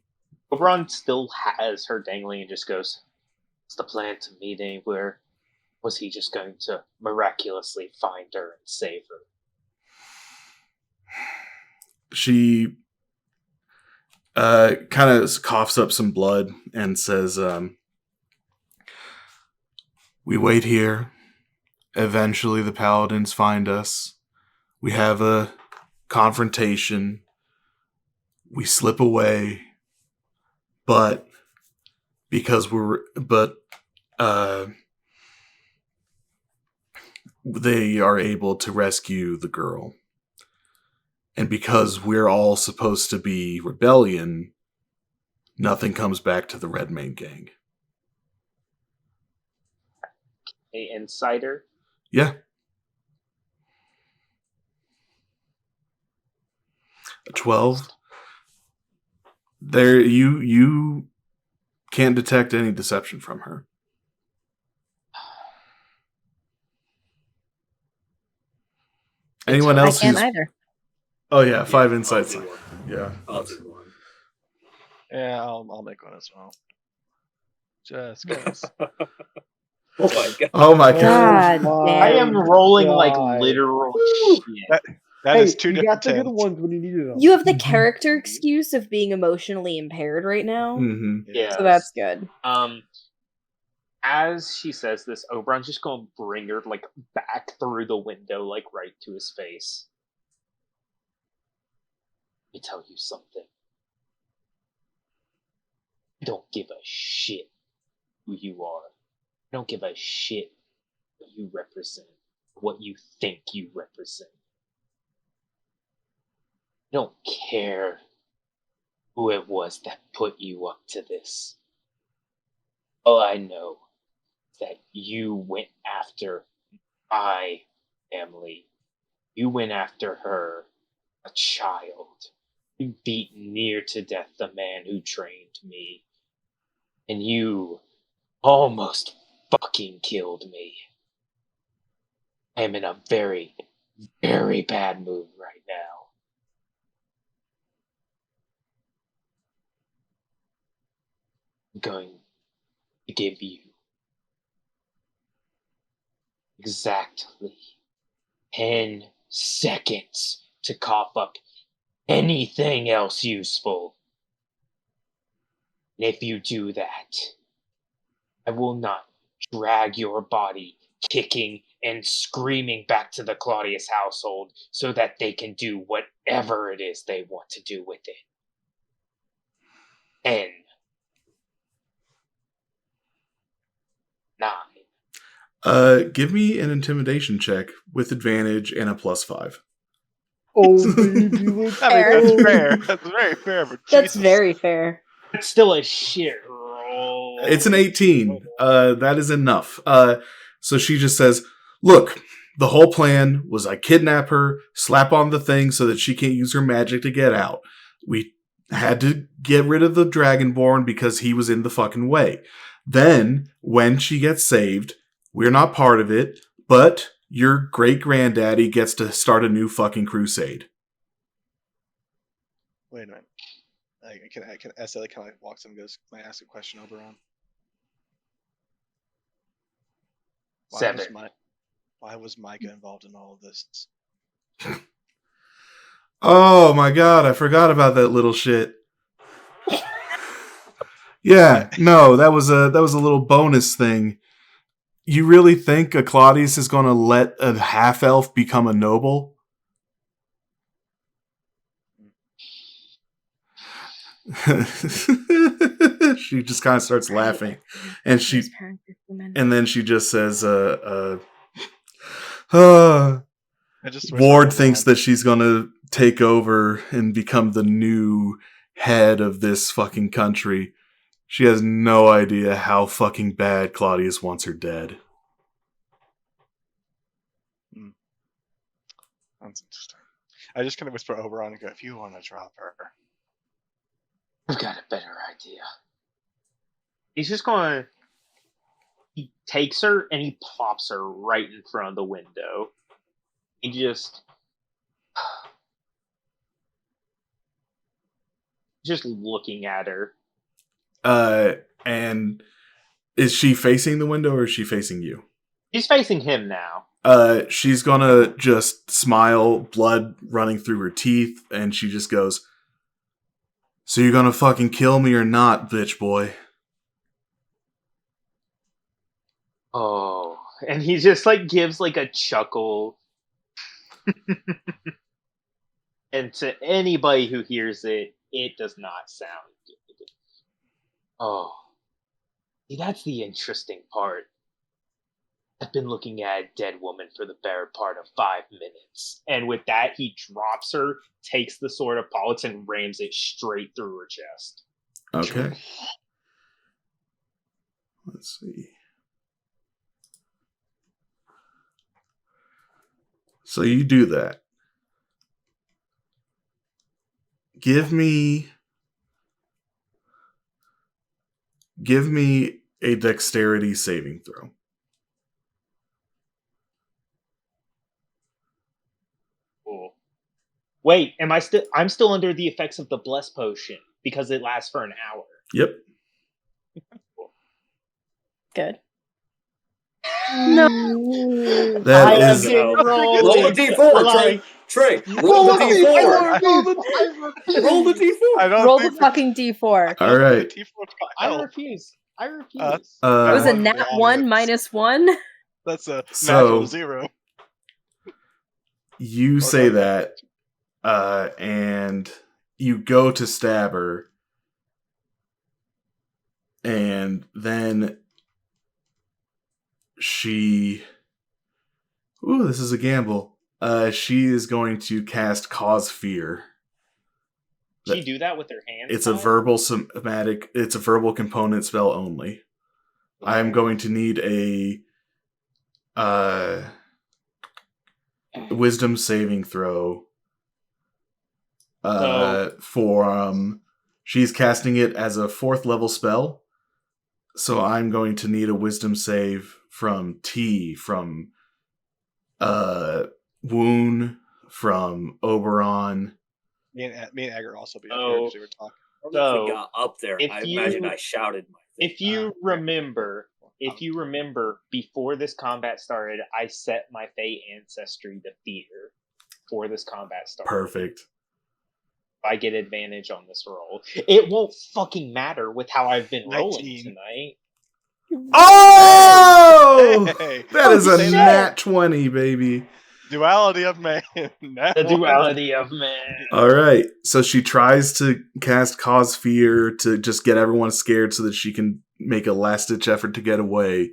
Oberon still has her dangling and just goes, "What's the plan to meet anywhere? Was he just going to miraculously find her and save her?" She kind of coughs up some blood and says, "We wait here. Eventually the paladins find us. We have a confrontation. We slip away. But because they are able to rescue the girl. And because we're all supposed to be rebellion, nothing comes back to the Redmayne gang." A insider? Yeah. A 12. There, you can't detect any deception from her. Anyone else? I can't either. Oh yeah, 5 insights. Yeah. I'll do one. Yeah, I'll make one as well. Just guys. Oh my god. Oh my god. God I am damn. rolling like God. literal shit. That is two you different got the good tens. ones when you needed them. You have the character excuse of being emotionally impaired right now. Mm-hmm. Yeah. So that's good. As she says this, Oberon's just gonna bring her like back through the window, like right to his face. Let me tell you something. I don't give a shit who you are. I don't give a shit what you represent, what you think you represent. I don't care who it was that put you up to this. All I know is that you went after my family. You went after her, a child. You beat near to death the man who trained me. And you almost fucking killed me. I am in a very, very bad mood right now. I'm going to give you exactly 10 seconds to cough up anything else useful. And if you do that, I will not drag your body kicking and screaming back to the Claudius household so that they can do whatever it is they want to do with it. 10. 9. Give me an intimidation check with advantage and a +5. Oh, baby, let's Fair. That's go. fair. That's very fair. But That's Jesus. very fair. It's still a shit roll. It's an 18. That is enough. So she just says, "Look, the whole plan was I kidnap her, slap on the thing so that she can't use her magic to get out. We had to get rid of the Dragonborn because he was in the fucking way. Then, when she gets saved, we're not part of it, but your great-granddaddy gets to start a new fucking crusade." Wait a minute. Can Estella kind of walks up and goes, "Can I ask a question, Oberon? Seven. Why was Micah involved in all of this?" Oh my god, I forgot about that little shit. Yeah, no, that was a little bonus thing. You really think a Claudius is going to let a half-elf become a noble? She just kind of starts laughing, and His parents are human. and then she just says, I just wish Ward Oberon- thinks that she's gonna take over and become the new head of this fucking country. She has no idea how fucking bad Claudius wants her dead. That's interesting. I just kind of whisper Oberon and go, if you want to drop her. I've got a better idea. He's just going. He takes her and he plops her right in front of the window. He just looking at her. And is she facing the window or is she facing you? She's facing him now. She's gonna just smile, blood running through her teeth, and she just goes, "So you're gonna fucking kill me or not, bitch boy?" Oh, and he just like gives like a chuckle. And to anybody who hears it, it does not sound good. Oh, see, that's the interesting part. I've been looking at a dead woman for the better part of 5 minutes. And with that, he drops her, takes the sword of Pollux, and rams it straight through her chest. Okay. Let's see. So you do that. Give me a dexterity saving throw. Cool. Wait, I'm still under the effects of the bless potion because it lasts for an hour. Yep. Good. No. That I is am getting Roll a d4, Trey. Roll the d4. Roll the d4. I don't Roll the think fucking d4. all right. I refuse. I refuse. It was a Uh, nat 1 minus 1. That's a So- natural 0. you say that, and you go to stab her, and then she. Ooh, this is a gamble. She is going to cast Cause Fear. She do that with her hands? It's a verbal somatic. It's a verbal component spell only. I am going to need a wisdom saving throw. For she's casting it as a 4th level spell, so I'm going to need a wisdom save from T, from Woon, from Oberon. Me and Agger also be up Oh. here because we were talking. I don't know if So, we got up there. if I you- imagine I shouted my thing. If you remember, before this combat started, I set my Fey ancestry to fear before this combat started. Perfect. I get advantage on this roll. It won't fucking matter with how I've been rolling 19. tonight. Oh! Hey, That is a shit. nat 20, baby. Duality of man. The duality of man. All right. So she tries to cast Cause Fear to just get everyone scared so that she can make a last-ditch effort to get away.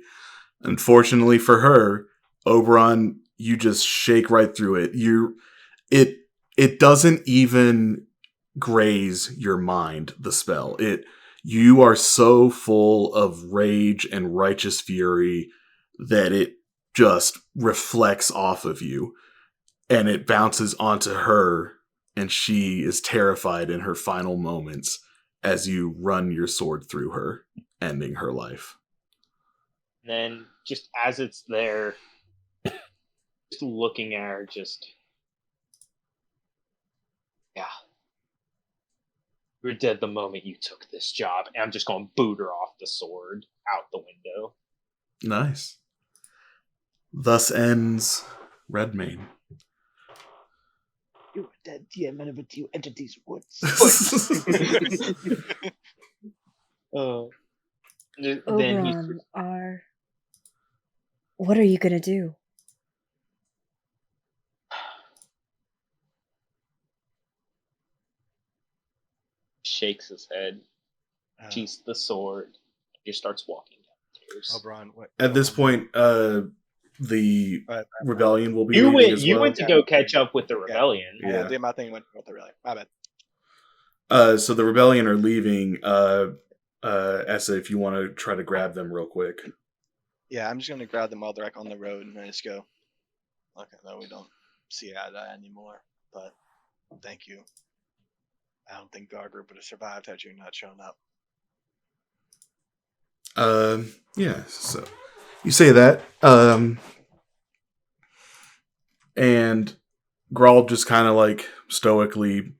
Unfortunately for her, Oberon, you just shake right through it. It doesn't even graze your mind, the spell. You are so full of rage and righteous fury that it just reflects off of you, and it bounces onto her, and she is terrified in her final moments as you run your sword through her, ending her life. Then, just as it's there, just looking at her, yeah. You were dead the moment you took this job, and I'm just going to boot her off the sword out the window. Nice. Thus ends Redmayne. You are dead, dear man of it, you entered these woods. Then he Oberon, what are you gonna do? shakes his head, sheaths the sword, and just starts walking downstairs. Oberon, what? At this point, the rebellion will be You leaving as you well. went to go catch up with the rebellion. Yeah, Yeah. did my thing, went with the rebellion. My bad. So the rebellion are leaving. Essa, if you want to try to grab them real quick. Yeah, I'm just gonna grab them while they're like on the road and I just go. Okay, no, we don't see eye to eye anymore. But thank you. I don't think our group would have survived had you not shown up. Yeah. So you say that, and Grawl just kind of like stoically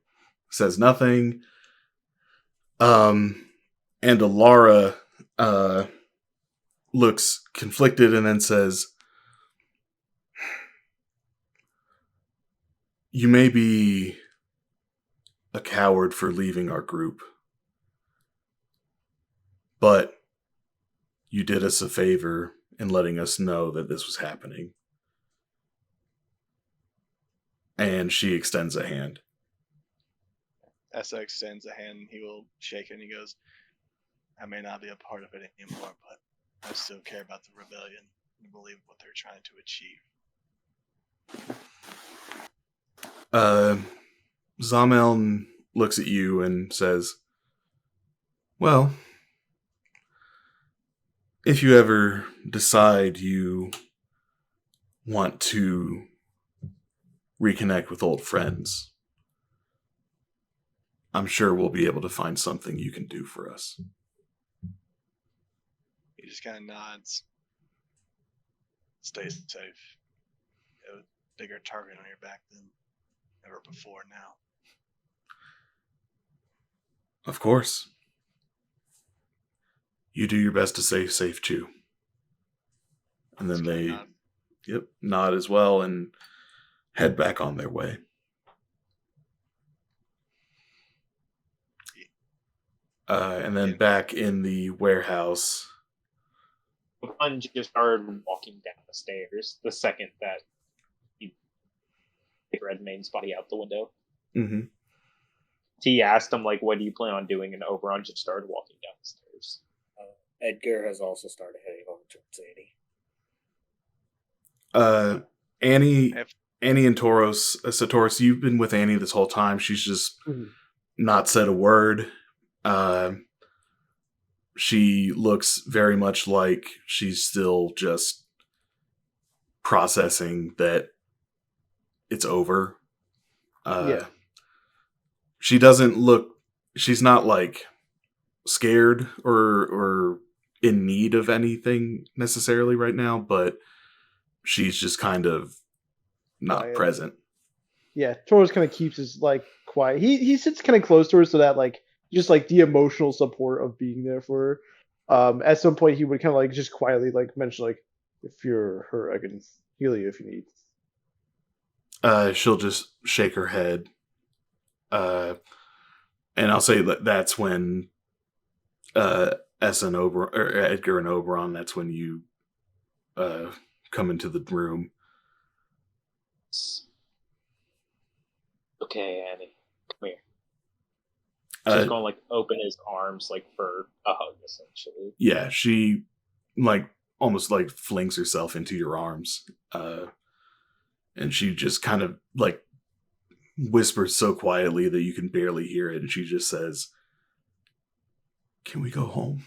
says nothing. And Alara looks conflicted and then says, "You may be a coward for leaving our group, but you did us a favor in letting us know that this was happening." And she extends a hand. Essa extends a hand and he will shake it and he goes, I may not be a part of it anymore, but I still care about the rebellion and believe what they're trying to achieve. Zameln looks at you and says, well, if you ever decide you want to reconnect with old friends, I'm sure we'll be able to find something you can do for us. He just kind of nods. Stay safe. You have a bigger target on your back than ever before now. Of course. You do your best to stay safe too. And then they nod as well and head back on their way. And then back in the warehouse. One just started walking down the stairs the second that he took Redmayne's body out the window. Mm-hmm. He asked him, like, what do you plan on doing? And Oberon just started walking down the stairs. Edgar has also started heading over towards Annie. Annie and Satoris, you've been with Annie this whole time. She's just not said a word. She looks very much like she's still just processing that it's over. She doesn't look, she's not like scared or in need of anything necessarily right now, but she's just kind of not quiet. Present. Yeah, Taurus kind of keeps his like quiet. He sits kind of close to her so that like just like the emotional support of being there for her. At some point he would kind of like just quietly like mention like, if you're hurt, I can heal you if you need. She'll just shake her head. And I'll say that that's when Edgar and Oberon, that's when you come into the room. Okay, Annie, come here. She's going to like open his arms like for a hug, essentially. Yeah, she like almost like flings herself into your arms. And she just kind of like whispers so quietly that you can barely hear it. And she just says, "Can we go home?"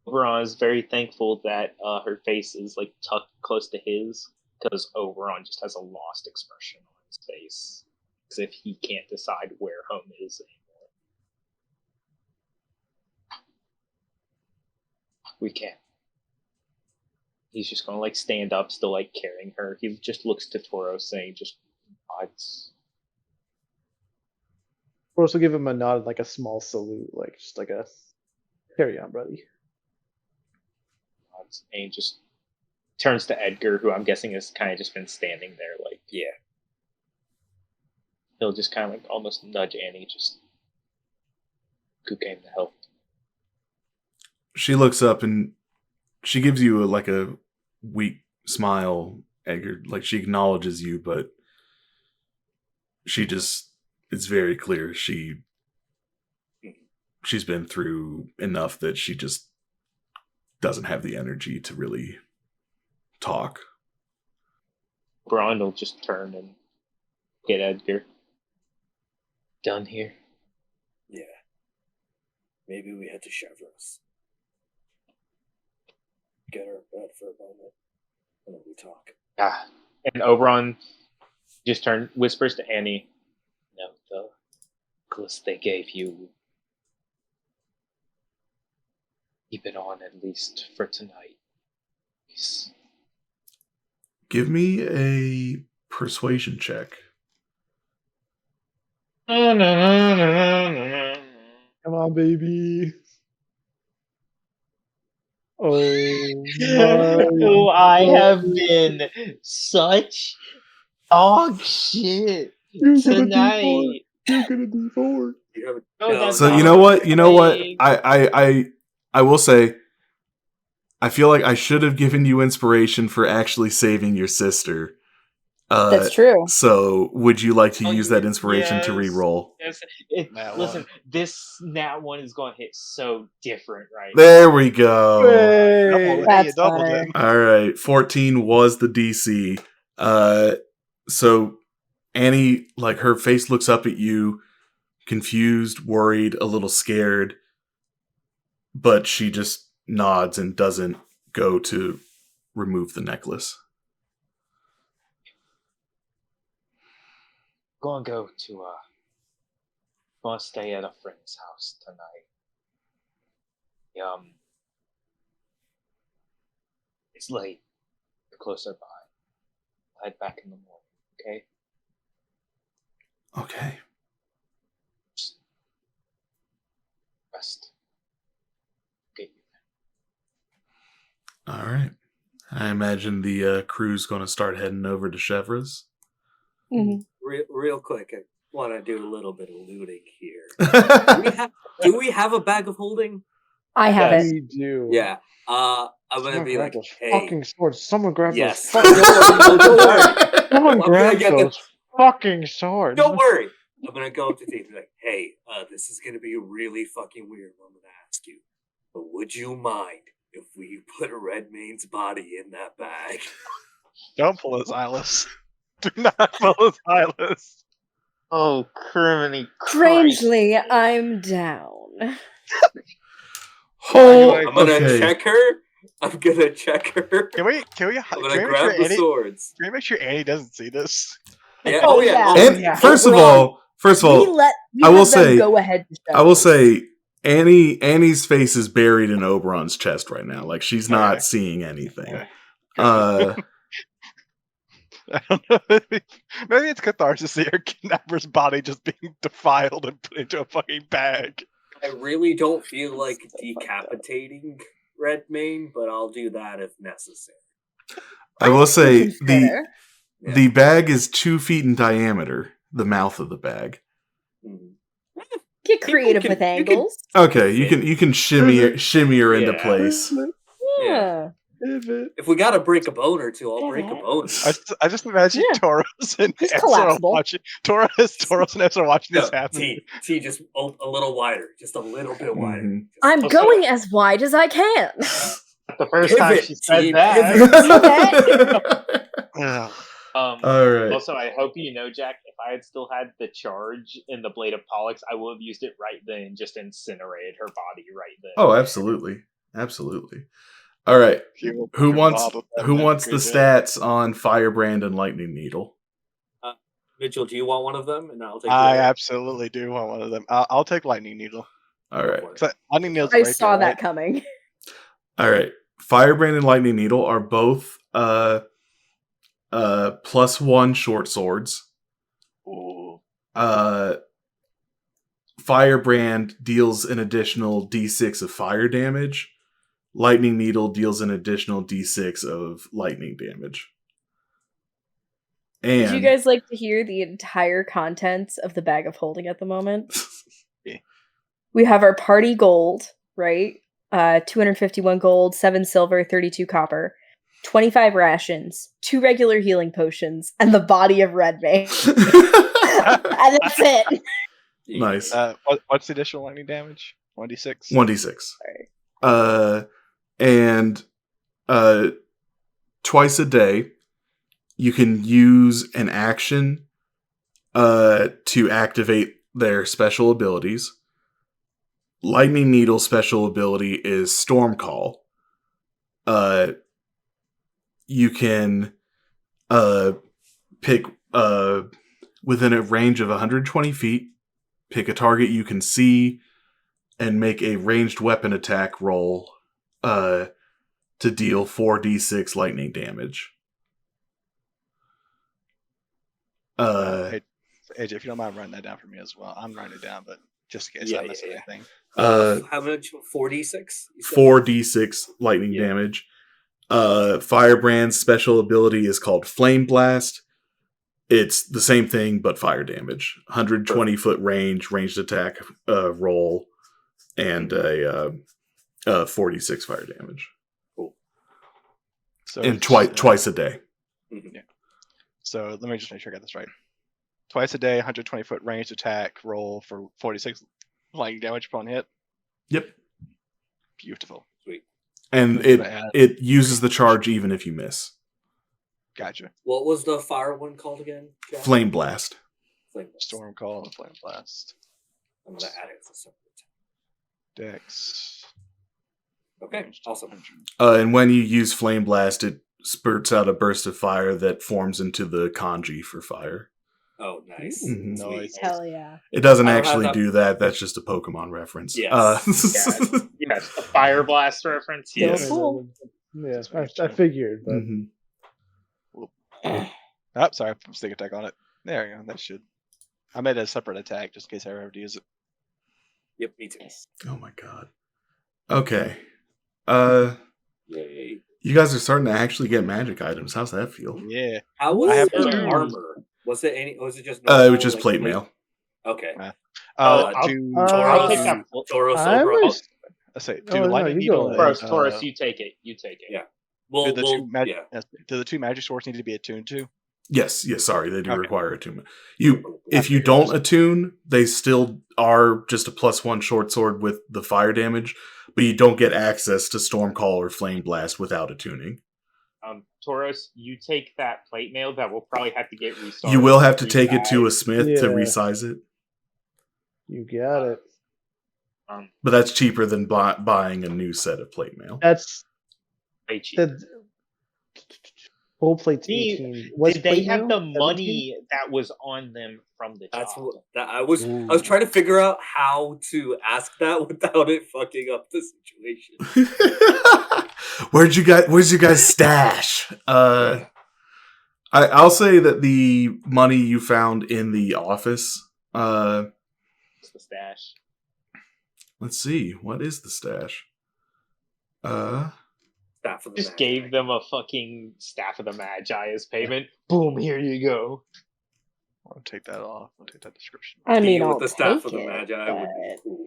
Oberon is very thankful that her face is like tucked close to his, because Oberon just has a lost expression on his face, as if he can't decide where home is anymore. We can't. He's just gonna like stand up, still like carrying her. He just looks to Toro, saying, "Just nods." Taurus will give him a nod, like a small salute, like just like a carry on, buddy. And he just turns to Edgar, who I'm guessing has kind of just been standing there, like, yeah. He'll just kind of like almost nudge Annie, just, who came to help. She looks up and she gives you like a weak smile Edgar. Like, she acknowledges you, but she just, it's very clear she's been through enough that she just doesn't have the energy to really talk. Braun will just turn and get Edgar. Done here. Yeah. Maybe we head to Chevro's. Get her in bed for a moment, and then we talk. And Oberon just whispers to Annie, "No, the necklace they gave you. Keep it on at least for tonight. Please." Give me a persuasion check. Come on, baby. Oh my! Oh, I have been such dog shit tonight. You're gonna D4. So you know what? I will say, I feel like I should have given you inspiration for actually saving your sister. That's true. So would you like to use that inspiration to re-roll? Yes. Listen, this nat one is going to hit so different right There we go. That's doubled better. it. All right, 14 was the DC. So Annie, like, her face looks up at you, confused, worried, a little scared, but she just nods and doesn't go to remove the necklace. Gonna go to gonna stay at a friend's house tonight. It's late. You're closer by. I'll head back in the morning, okay? Okay. Just rest. Get you. All right. I imagine the crew's going to start heading over to Chevro's. Mm-hmm. Real quick, I want to do a little bit of looting here. Do we have a bag of holding? I have it. We do. Yeah. I'm gonna Someone be grab like, those hey. fucking swords. Someone grab Yes. those fucking Don't worry. Someone grab get those fucking swords. Don't worry. I'm gonna go up to Tate and be like, hey, this is gonna be really fucking weird. I'm gonna ask you, but would you mind if we put Redmayne's body in that bag? Don't pull his eyeless. Do not pull his eyeless. Oh, criminy Christ. Strangely, I'm down. I'm gonna check her. I'm gonna check her. Can we I'm gonna grab the swords. Can we make sure Annie doesn't see this? Yeah. Oh, yeah. And yeah. first of all, I will say, go ahead. I will say, Annie's face is buried in Oberon's chest right now. Like, she's not seeing anything. I don't know. Maybe it's catharsis to see her kidnapper's body just being defiled and put into a fucking bag. I really don't feel like decapitating Redmayne, but I'll do that if necessary. I will say Fair. the bag is 2 feet in diameter. The mouth of the bag. Get creative with angles. Okay, you can shimmy her into Yeah. place. Yeah. If we gotta break a bone or two, I'll break a bone. I just imagine Toros and It's Ezra collapsible. watching. Toros and Ezra watching this happen. T, just a little wider, just a little bit wider. Mhm. I'm going as wide as I can. The first time Pivot, she said T, that. Ugh. All right. Also, I hope you know, Jack, if I had still had the charge in the Blade of Pollux, I would have used it right then and just incinerated her body right then. Oh, absolutely. All right. Who wants the stats on Firebrand and Lightning Needle? Mitchell, do you want one of them? And I'll take. I absolutely do want one of them. I'll take Lightning Needle. All right. Lightning Needle's I right saw there, that right? coming. All right. Firebrand and Lightning Needle are both +1 short swords. Ooh. Firebrand deals an additional D6 of fire damage. Lightning Needle deals an additional D6 of lightning damage. And Would you guys like to hear the entire contents of the bag of holding at the moment? Yeah. We have our party gold, right? 251 gold, 7 silver, 32 copper. 25 rations, 2 regular healing potions, and the body of Redmayne. And that's it. Nice. What's the additional lightning damage? 1d6? 1d6. And twice a day, you can use an action to activate their special abilities. Lightning Needle special ability is Storm Call. You can pick within a range of 120 feet, pick a target you can see, and make a ranged weapon attack roll to deal 4d6 lightning damage. Hey, AJ, if you don't mind writing that down for me as well. I'm writing it down, but just in case I miss anything. How much? 4d6? 4d6 lightning damage. Firebrand's special ability is called Flame Blast. It's the same thing, but fire damage. 120 foot range, ranged attack roll, and a 4d6 fire damage. Cool. So and twice a day. Yeah. So let me just make sure I got this right. Twice a day, 120 foot ranged attack roll for 46 lightning damage upon hit. Yep. Beautiful. Sweet. And it uses the charge even if you miss. Gotcha. What was the fire one called again, Jack? Flame Blast. Storm Call and Flame Blast. I'm going to add it as a separate. Dex. Okay, awesome. And when you use Flame Blast, it spurts out a burst of fire that forms into the kanji for fire. Oh, nice. Mm-hmm. Nice. Hell yeah. It doesn't actually do that. That's just a Pokemon reference. Yes. Yes, a Fire Blast reference. Yes. Cool. Yeah, I figured. But... Mm-hmm. Oh, sorry, I'm stick attack on it. There you go. That should. I made a separate attack just in case I ever have to use it. Yep, me too. Oh my god. Okay. Yay. You guys are starting to actually get magic items. How's that feel? Yeah. How was I have your two. armor? Was it any? Was it just? It was just plate mail. Okay. I'll take that. Tauros I overall. was- I say, Oh, do no, lightning you needle. go. Taurus, you take it. You take it. Yeah. Do the two yeah. do the two magic swords need to be attuned to? Yes, sorry, they do Okay. require attunement. If you don't attune, they still are just a +1 short sword with the fire damage, but you don't get access to Storm Call or Flame Blast without attuning. Tauros, you take that plate mail that will probably have to get restarted. You will have to take it to a smith to Yeah. resize it, You got it. but that's cheaper than buying a new set of plate mail. That's way cheap. the full plate's 18. What's Did they plate have mail? the money that was on them from the That's job? what that I was trying to figure out how to ask that without it fucking up the situation. Where's your guys' stash? I'll say that the money you found in the office. It's the stash. Let's see, what is the stash? Staff of the Just Magi. gave them a fucking Staff of the Magi as payment. Boom, here you go. I'll take that off. I'll take that description. I mean, with I'll the staff take of the it, Magi would be but- cool.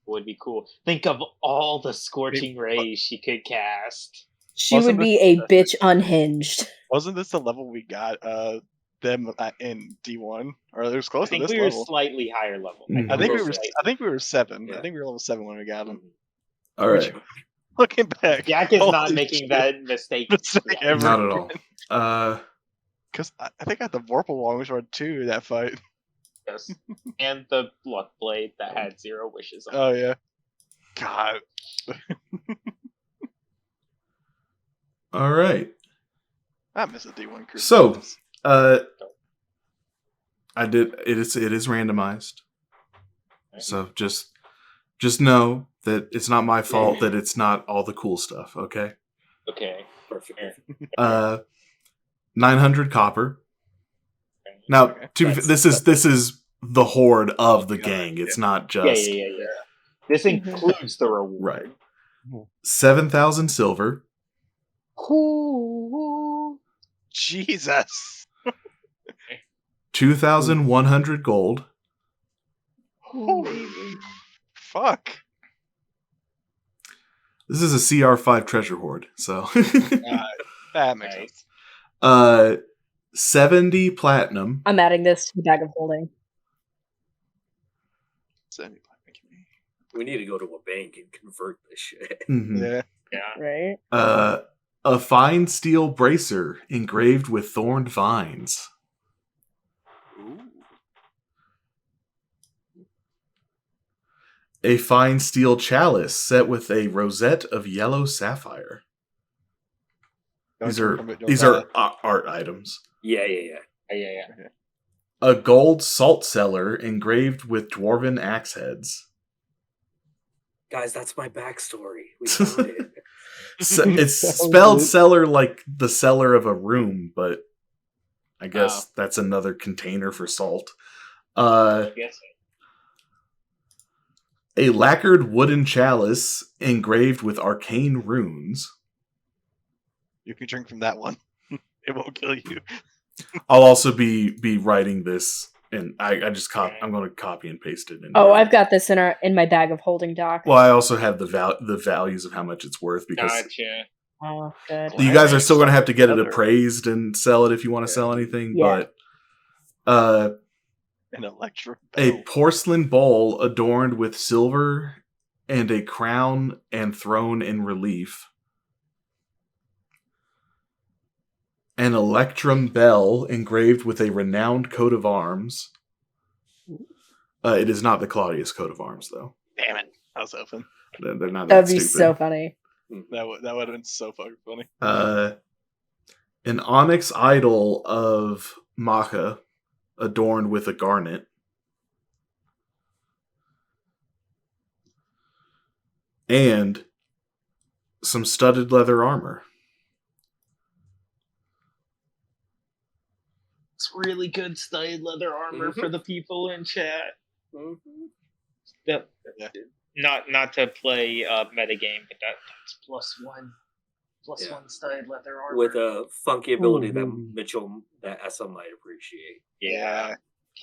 Would be cool. Think of all the scorching rays she could cast. She Wasn't would be this- a bitch unhinged. Wasn't this the level we got them in D1? Or it was I close to think this we were level. slightly higher level. Mhm. I think we were were. slightly- I think we were 7. Yeah. I think we were level 7 when we got them. All right, Looking back, Yak is not holy making shit. that mistake. Mistake Yeah. ever. not at all. Because I think I had the Vorpal Longsword too in that fight. Yes. And the Luck Blade that had 0 wishes on it. Oh yeah. God. All right. I miss a D1 crew. So, I did. It is randomized. So just know that it's not my fault that it's not all the cool stuff. Okay. Okay. Perfect. 900 copper. Now, Okay. this is the horde of the gang. It's not just Yeah. This includes the reward. right. 7,000 silver. Jesus. 2,100 gold. Holy fuck. This is a CR5 treasure hoard, so That makes Nice. sense. 70 platinum. I'm adding this to the bag of holding. We need to go to a bank and convert this shit. Mhm. Yeah. Right? A fine steel bracer engraved with thorned vines. Ooh. A fine steel chalice set with a rosette of yellow sapphire. These are art items. Yeah. Yeah. A gold salt cellar engraved with dwarven axe heads. Guys, that's my backstory. We found it. It's spelled cellar like the cellar of a room, but I guess that's another container for salt. Yes. A lacquered wooden chalice engraved with arcane runes. You can drink from that one. It won't kill you. I'll also be writing this, and I just I'm going to copy and paste it. I've got this in my bag of holding, Doc. Well, I also have the values of how much it's worth because Gotcha. Oh, good. you guys are still going to have to get it appraised and sell it if you want to sell anything. Yeah. But An electro. a porcelain bowl adorned with silver and a crown and throne in relief. An electrum bell engraved with a renowned coat of arms. It is not the Claudius coat of arms, though. Damn it! I was hoping. They're not That'd that be stupid. so funny. That would have been so fucking funny. An onyx idol of Macha adorned with a garnet. And some studded leather armor. It's really good studded leather armor for the people in chat. Yep. Yeah. Not to play metagame, but that's plus one studded leather armor. With a funky ability that Essa might appreciate. Yeah.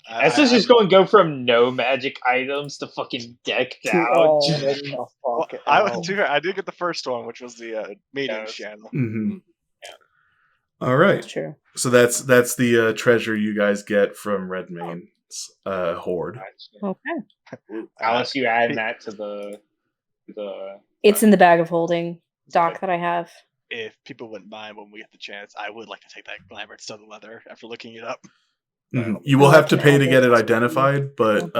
Essa's just going to go from no magic items to fucking decked out. I did get the first one, which was the medium channel. Mm-hmm. All right. That's true. So that's the treasure you guys get from Redmayne's hoard. Okay. Alice, you add that to the It's in the bag of holding, Doc, that I have. If people wouldn't mind when we get the chance, I would like to take that Lambert studded leather after looking it up. Mm-hmm. You will have to pay to get it identified, but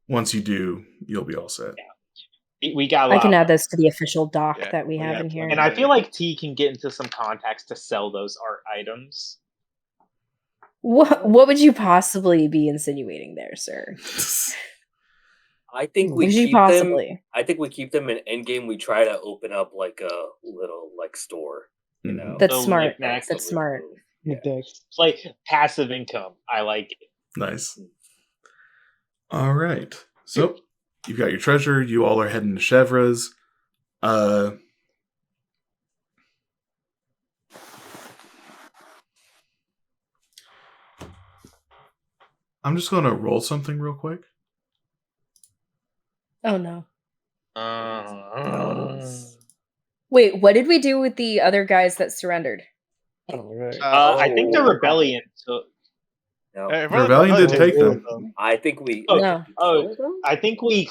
once you do, you'll be all set. We got. I can add this to the official doc that we have in here. And I feel like T can get into some contacts to sell those art items. What would you possibly be insinuating there, sir? I think we keep them. I think we keep them in endgame. We try to open up like a little store. You know, that's smart. That's smart. Yeah. It's like passive income. I like it. Nice. All right. So you've got your treasure. You all are heading to Chevra's. I'm just going to roll something real quick. Oh, no. Wait, what did we do with the other guys that surrendered? I think the rebellion took. No. The rebellion didn't take them. I think we. I think we.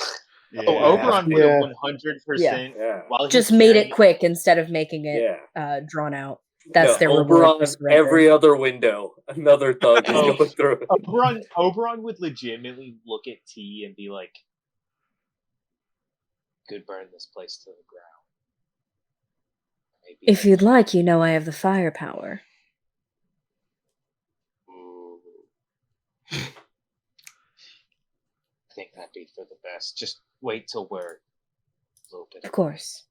Oberon would have 100%. Yeah. Just made it quick instead of making it drawn out. That's their Oberon. Every other window, another thug is going through. Oberon would legitimately look at T and be like, "Could burn this place to the ground." Maybe. If you'd like, I have the firepower. I think that'd be for the best. Just wait till we're a little bit. Of course.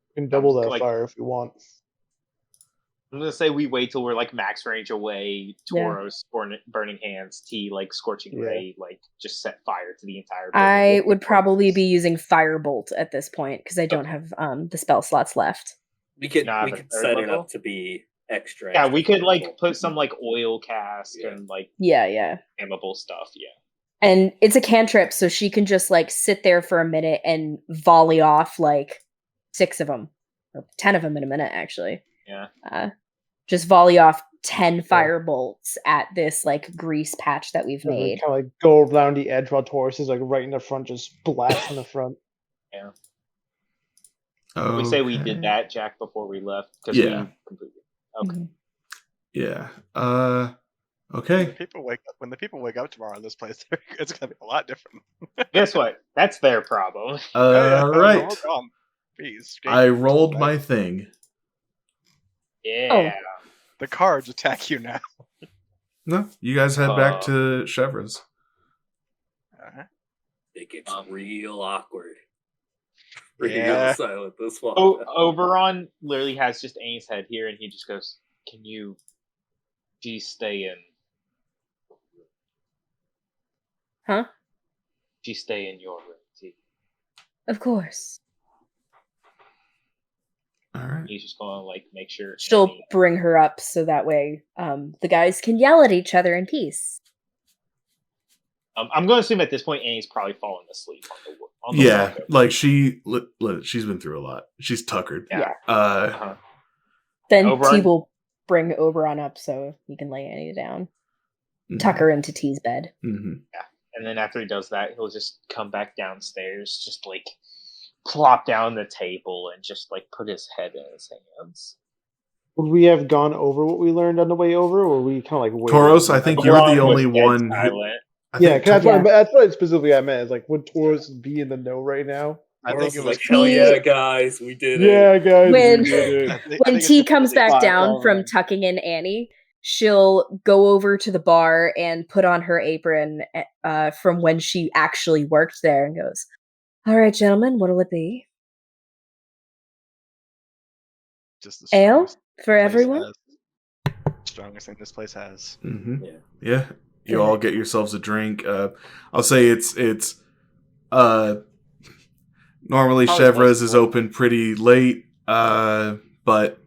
You can double that fire if you want. I'm gonna say we wait till we're like max range away. Tauros, burning hands, T scorching ray, just set fire to the entire building. I would probably be using firebolt at this point because I don't have the spell slots left. We could set it up to be extra. Yeah, we could put some oil cask and flammable stuff. Yeah. And it's a cantrip, so she can just like sit there for a minute and volley off like 6 of them, or 10 of them in a minute, actually. Yeah. Just volley off 10 fire bolts at this like grease patch that we've made. Kind of like go around the edge while Taurus is like right in the front, just blast in the front. Yeah. Okay. We say we did that, Jack, before we left because Yeah. we completely. Okay. Yeah. When Okay. the people wake up tomorrow in this place, it's gonna be a lot different. Guess what? That's their problem. All right. We're gone. Please, I rolled my thing. Yeah. The cards attack you now. No, you guys head back to Chevra's. It gets real awkward. Yeah. Real silent this one. Oberon literally has just Annie's head here, and he just goes, "Can you stay in? Huh? Stay in your room, T." Of course. All right. He's just going to like make sure She'll Annie- bring her up so that way the guys can yell at each other in peace. I'm going to assume at this point Annie's probably fallen asleep on the Yeah, walk. like she's been through a lot. She's tuckered. Yeah. Then Oberon- T will bring Oberon up so he can lay Annie down. Tuck her into T's bed. Mm-hmm. Yeah. And then after he does that, he'll just come back downstairs, just like plop down the table and just like put his head in his hands. Would we have gone over what we learned on the way over, or were we kind of like waiting? Tauros, I think you're the only one. Yeah, because that's what specifically I meant. Is like, would Taurus be in the know right now? I think it was like, hell yeah, guys, we did it. Yeah, guys, When- we did it. When T comes back Spot down on. from tucking in Annie, she'll go over to the bar and put on her apron from when she actually worked there and goes, "All right, gentlemen, what'll it be? Just the Ale strongest for place everyone?" has. Strongest thing this place has. Mm-hmm. Yeah. Yeah. You all get yourselves a drink. I'll say it's normally Probably Chevra's is possible. open pretty late, but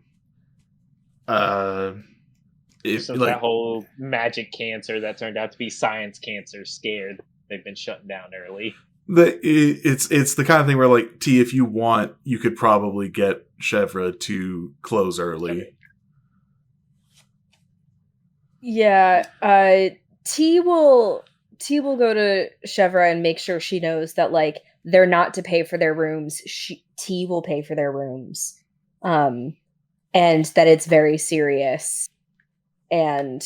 if Since like that whole magic cancer that turned out to be science cancer scared, they've been shutting down early. it's the kind of thing where like T, if you want, you could probably get Chevra to close early. Yeah, T will go to Chevra and make sure she knows that like they're not to pay for their rooms. T will pay for their rooms, and that it's very serious, and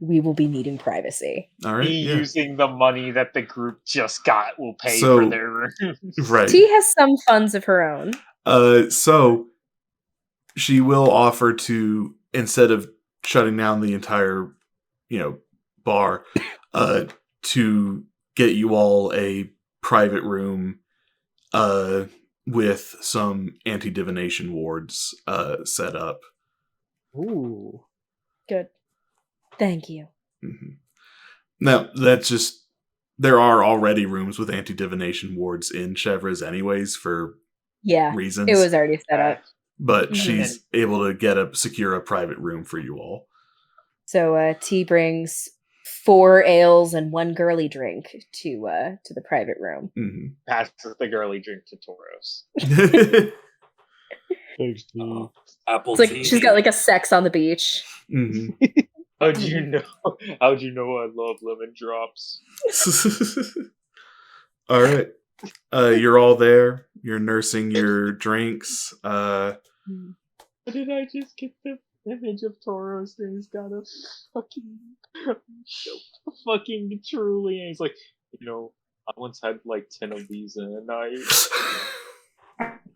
we will be needing privacy. All right. Me Yeah. using the money that the group just got will pay So- for their rooms. Right. T has some funds of her own. So she will offer to, instead of shutting down the entire, bar, to get you all a private room, with some anti-divination wards, set up. Ooh. Good. Thank you. Mm-hmm. Now, that's just, there are already rooms with anti-divination wards in Chevra's anyways for Yeah, reasons. it was already set up. But Mhm. she's able to secure a private room for you all. So T brings 4 ales and 1 girly drink to the private room. Mm-hmm. Passes the girly drink to Tauros. Thanks, T. Apple It's like tea. she's got like a sex on the beach. Mm-hmm. How'd you know? How'd you know I love lemon drops? All right. You're all there. You're nursing your drinks. Did I just get the image of Tauros and he's got a fucking truly, and he's like, I once had like 10 of these in a night.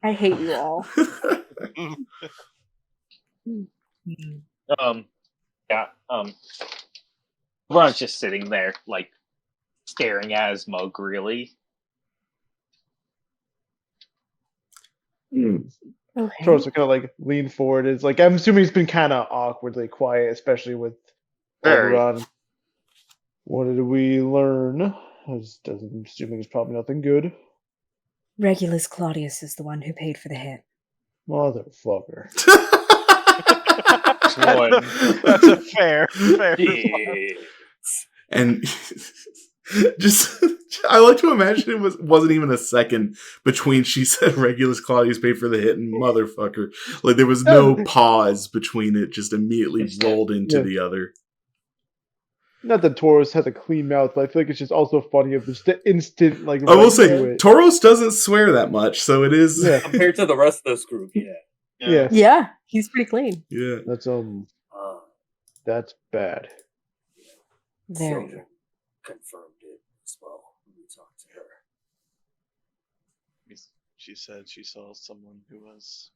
I hate you all. Ron's just sitting there, like, staring at his mug, really. Okay. Taurus will kind of like lean forward. It's like, I'm assuming he's been kind of awkwardly quiet, especially with Very. Oberon. What did we learn? I'm assuming it's probably nothing good. Regulus Claudius is the one who paid for the hit. Motherfucker. One. That's a fair. Yes. And Just, I like to imagine it wasn't even a second between she said Regulus Claudius paid for the hit and motherfucker. Like there was no pause between it, just immediately rolled into the other. Not that Tauros has a clean mouth, but I feel like it's just also funny of just the instant like. I will say, Tauros doesn't swear that much, so it is compared to the rest of this group. Yeah, he's pretty clean. Yeah, that's bad. Very. So, confirmed it as well when we talked to her. She said she saw someone who was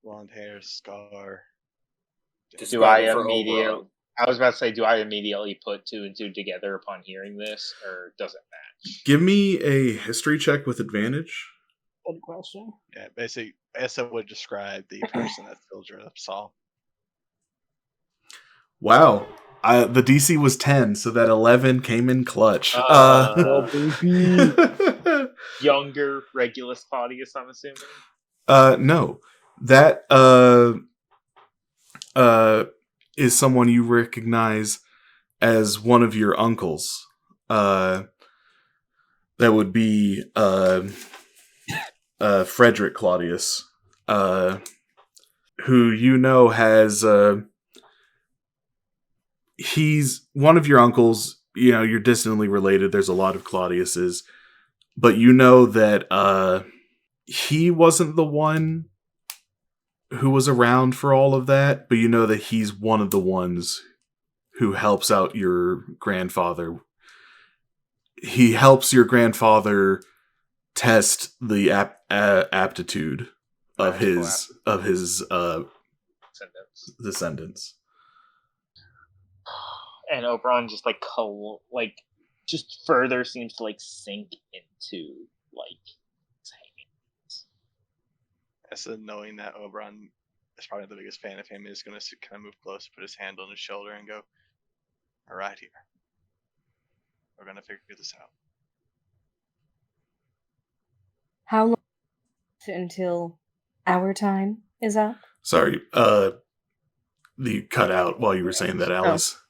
blonde hair, scar. Do I immediately? I was about to say, do I immediately put 2 and 2 together upon hearing this, or does it match? Give me a history check with advantage. Good question. Yeah, basically, Essa would describe the person that Sildra saw. Wow. The DC was 10, so that 11 came in clutch. Younger Regulus Claudius, I'm assuming? No. That is someone you recognize as one of your uncles. That would be Frederick Claudius, who you know has... he's one of your uncles. You know, you're distantly related. There's a lot of Claudiuses. But you know that he wasn't the one who was around for all of that, but you know that he's one of the ones who helps out your grandfather. He helps your grandfather test the aptitude of his descendants. And Oberon just just further seems to sink into his hands. Essa, knowing that Oberon is probably the biggest fan of him, is going to kind of move close, put his hand on his shoulder, and go, "All right, here. We're going to figure this out." How long until our time is up? Sorry, you cut out while you were saying that, Alice.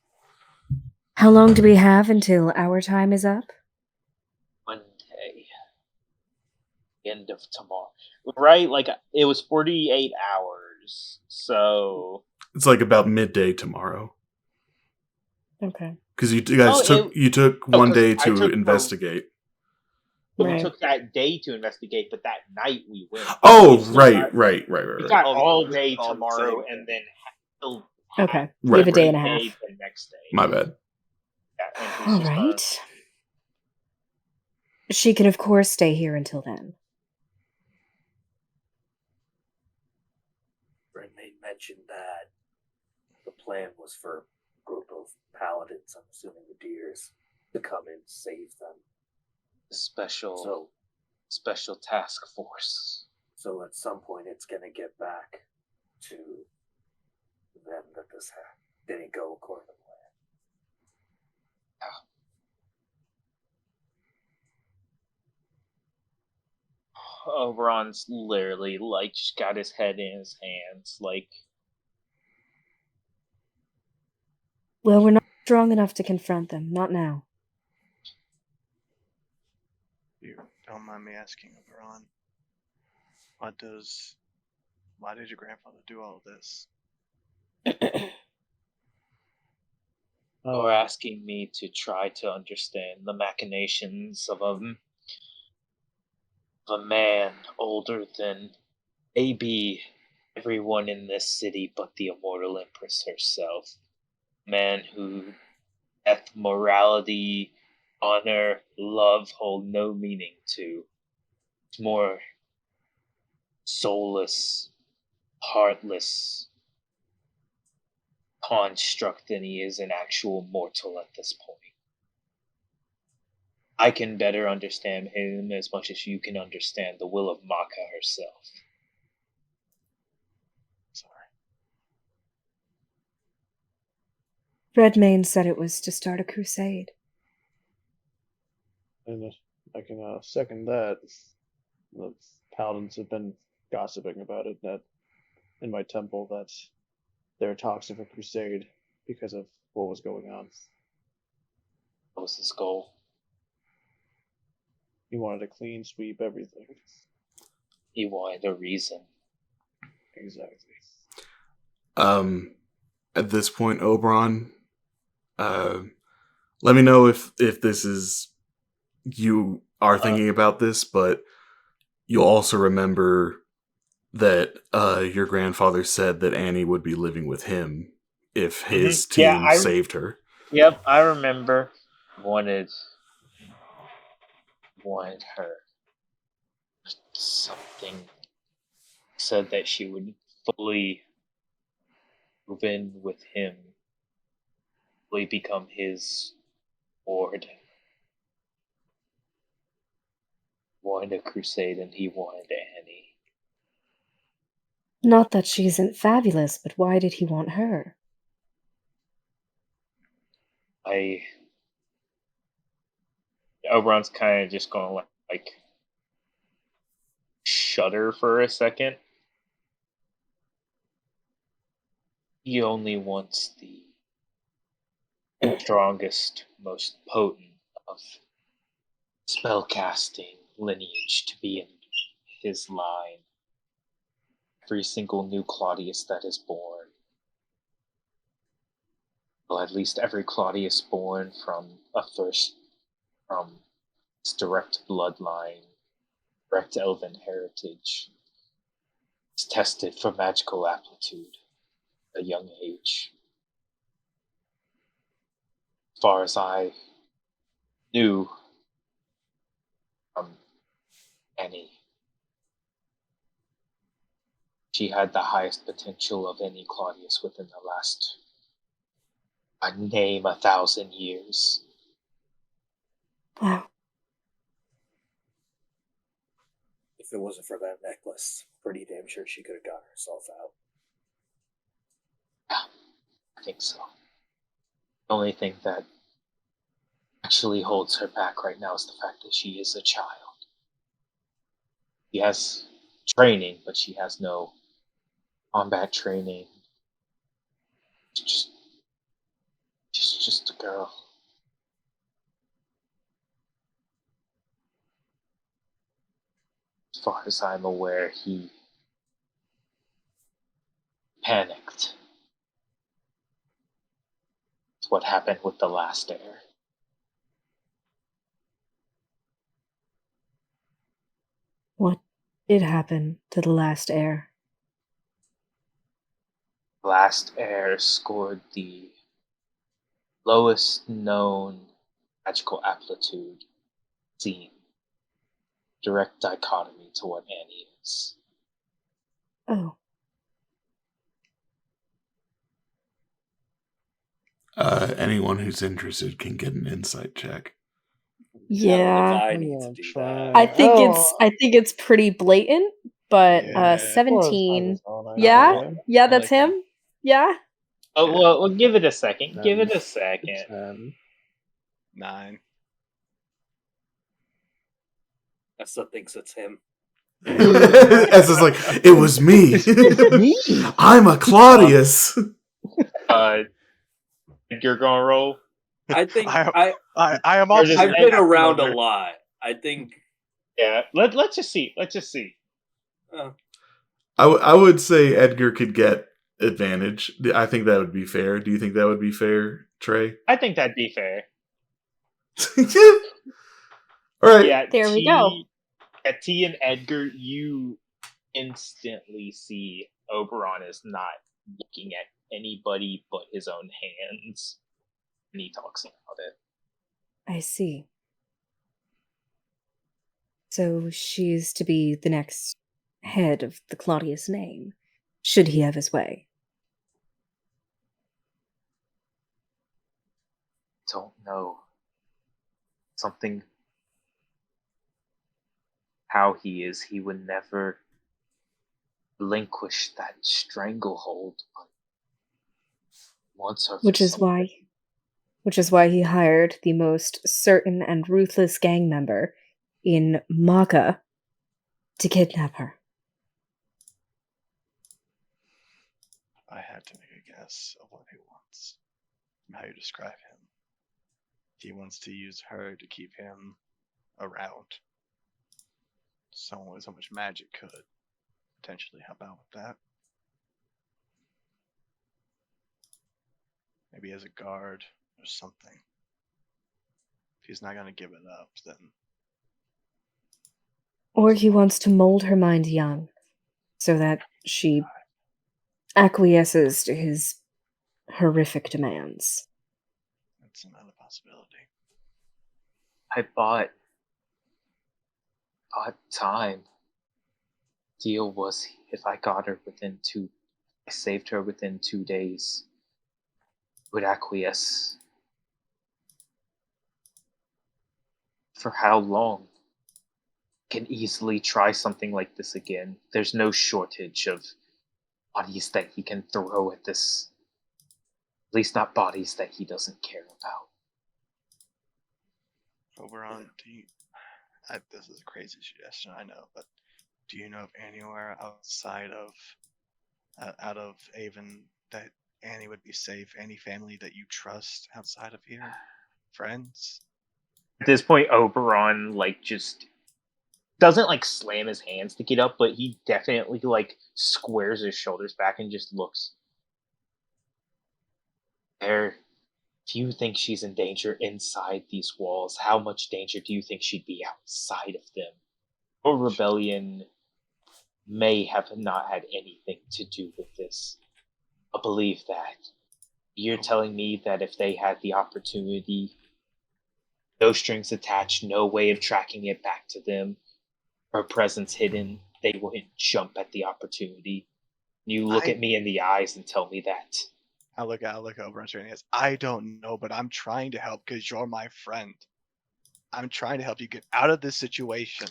How long do we have until our time is up? Monday. End of tomorrow. Right? It was 48 hours, so... It's about midday tomorrow. Okay. Because you guys took one day to investigate. But we took that day to investigate, but that night we went. Oh, right. We got all day tomorrow, and then... Okay. We have a day and a half. The next day. My bad. All right. She can, of course, stay here until then. Redmayne mentioned that the plan was for a group of paladins, I'm assuming the Deers, to come and save them. Special task force. So at some point it's going to get back to them that this didn't go according to plan. Oberon's literally just got his head in his hands, Well, we're not strong enough to confront them. Not now. You don't mind me asking, Oberon, why did your grandfather do all of this? Or asking me to try to understand the machinations of a man older than maybe everyone in this city but the immortal Empress herself. Man who death, morality, honor, love hold no meaning to. It's more soulless, heartless construct than he is an actual mortal at this point. I can better understand him as much as you can understand the will of Maka herself. Sorry. Redmayne said it was to start a crusade. And I can second that. The paladins have been gossiping about it in my temple that there are talks of a crusade because of what was going on. What was his goal? He wanted to clean sweep everything. He wanted a reason. Exactly. At this point, Oberon, let me know if this is you are thinking about this, but you'll also remember that your grandfather said that Annie would be living with him if his team saved her. Yep, I remember. Wanted her. Something said that she would fully move in with him, fully become his ward. Wanted a crusade and he wanted Annie. Not that she isn't fabulous, but why did he want her? Oberon's kind of just going like shudder for a second. He only wants the strongest, most potent of spellcasting lineage to be in his line. Every single new Claudius that is born, well, at least every Claudius born from his direct bloodline, direct elven heritage, is tested for magical aptitude at a young age. As far as I knew from Annie, she had the highest potential of any Claudius within the last, I name, 1,000 years. Wow. If it wasn't for that necklace, pretty damn sure she could have got herself out. Yeah, I think so. The only thing that actually holds her back right now is the fact that she is a child. She has training, but she has no combat training. She's just a girl. As far as I'm aware, he panicked. It's what happened with the last heir. What did happen to the last heir? The last heir scored the lowest known magical aptitude seen. Direct dichotomy to what Annie is. Oh. Anyone who's interested can get an insight check. Yeah. I need to do that. I think it's pretty blatant, but Yeah. 17. Well, Yeah? Yeah, that's like him? Yeah? Oh, well, give it a second. Give it a second. 9. I still thinks it's him. As it's like, it was me. I'm a Claudius. You're gonna roll. I think I am Or also. just- I've been around a number. lot. I think Yeah. Let's just see. I would say Edgar could get advantage. I think that would be fair. Do you think that would be fair, Trey? I think that'd be fair. All right. Yeah. There we go. At T and Edgar, you instantly see Oberon is not looking at anybody but his own hands, and he talks about it. I see. So she's to be the next head of the Claudius name, should he have his way. Don't know. Something. How he is, he would never relinquish that stranglehold. But once or Which is why he hired the most certain and ruthless gang member in Maka to kidnap her. I had to make a guess of what he wants, and how you describe him. he wants to use her to keep him around. So much magic could potentially help out with that. Maybe as a guard or something. If he's not going to give it up, then... Or he wants to mold her mind young, so that she acquiesces to his horrific demands. That's another possibility. I bought time. Deal was if I got her I saved her within 2 days, would acquiesce. For how long? Can easily try something like this again. There's no shortage of bodies that he can throw at this. At least not bodies that he doesn't care about. Oberon, this is a crazy suggestion, I know, but do you know of anywhere outside of out of Avon that Annie would be safe? Any family that you trust outside of here? Friends? At this point, Oberon just doesn't slam his hands to get up, but he definitely squares his shoulders back and just looks. If you think she's in danger inside these walls, how much danger do you think she'd be outside of them? Or rebellion may have not had anything to do with this. I believe that. You're telling me that if they had the opportunity, no strings attached, no way of tracking it back to them, her presence hidden, they wouldn't jump at the opportunity. You look at me in the eyes and tell me that. I look over and he goes, I don't know, but I'm trying to help because you're my friend. I'm trying to help you get out of this situation.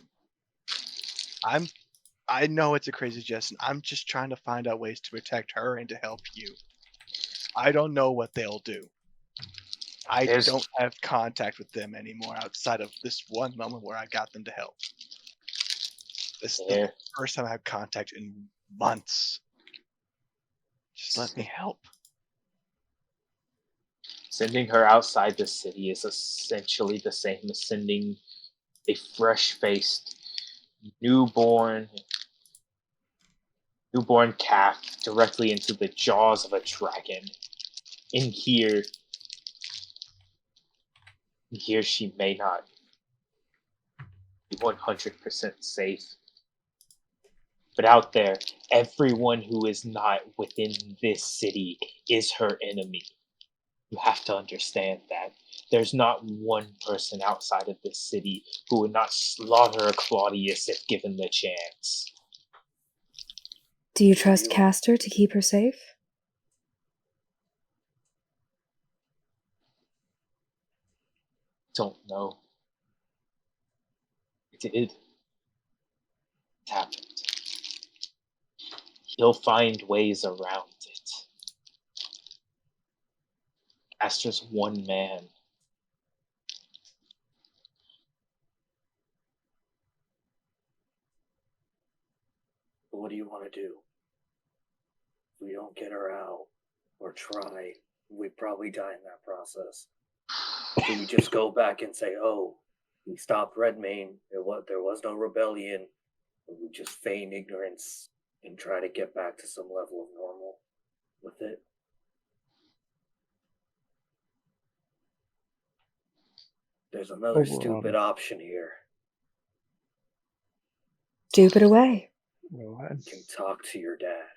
I know it's a crazy suggestion. I'm just trying to find out ways to protect her and to help you. I don't know what they'll do. I don't have contact with them anymore outside of this one moment where I got them to help. This is the first time I have contact in months. Just let me help. Sending her outside the city is essentially the same as sending a fresh-faced newborn calf directly into the jaws of a dragon. In here she may not be 100% safe. But out there, everyone who is not within this city is her enemy. You have to understand that. There's not one person outside of this city who would not slaughter a Claudius if given the chance. Do you trust Castor to keep her safe? Don't know. It happened. He'll find ways around it. Castor's one man. What do you want to do? If we don't get her out, or try, we probably die in that process. Do we just go back and say, oh, we stopped Redmayne, there was no rebellion, and we just feign ignorance and try to get back to some level of normal with it? There's another stupid option here. Stupid away. You can talk to your dad.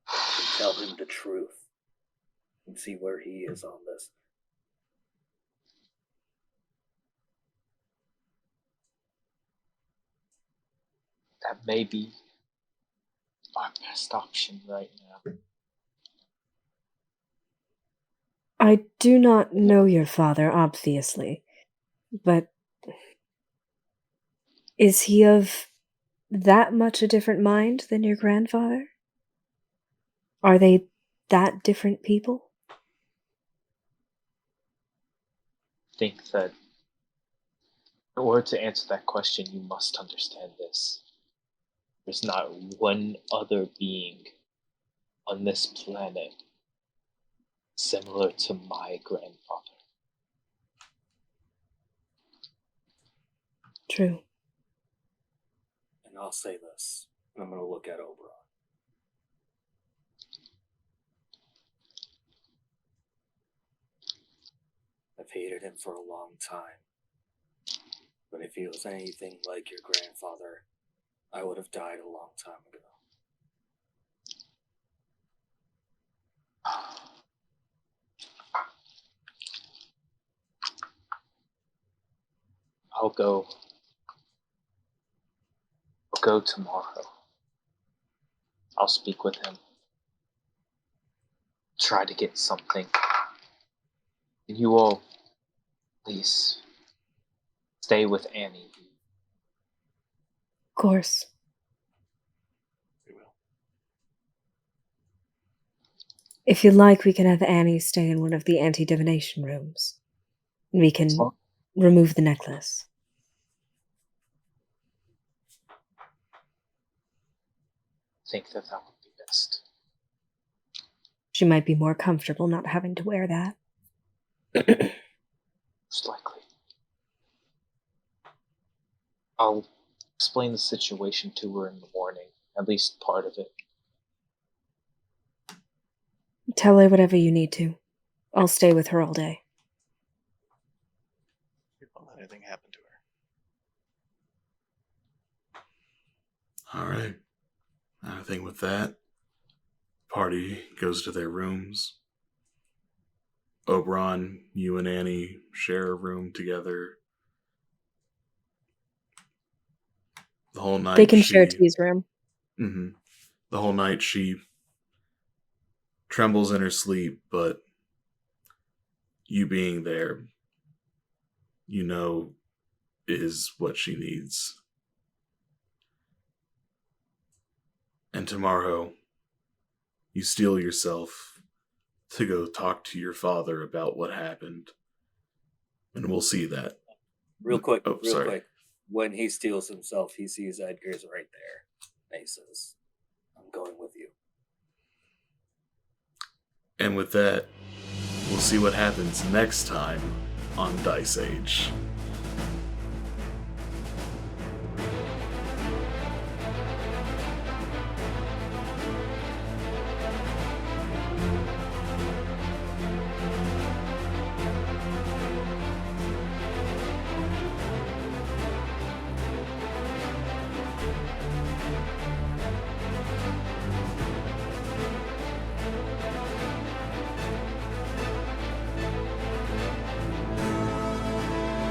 And tell him the truth. And see where he is on this. That may be our best option right now. I do not know your father, obviously, but is he of that much a different mind than your grandfather? Are they that different people? I think that in order to answer that question, you must understand this. There's not one other being on this planet similar to my grandfather. True. And I'll say this, and I'm going to look at Oberon. I've hated him for a long time. But if he was anything like your grandfather, I would have died a long time ago. I'll go tomorrow. I'll speak with him. Try to get something. And you all, please, stay with Annie. Of course. We will. If you like, we can have Annie stay in one of the anti-divination rooms. And we can remove the necklace. I think that would be best. She might be more comfortable not having to wear that. Most likely. I'll explain the situation to her in the morning, at least part of it. Tell her whatever you need to. I'll stay with her all day. Don't let anything happen to her. All right. I think with that, party goes to their rooms. Oberon, you and Annie share a room together. The whole night They can share T's room. Mm-hmm. The whole night she trembles in her sleep, but you being there, you know, is what she needs. And tomorrow, you steel yourself to go talk to your father about what happened. And we'll see that. Real quick. Sorry. When he steals himself, he sees Edgar's right there. And he says, I'm going with you. And with that, we'll see what happens next time on Dice Age.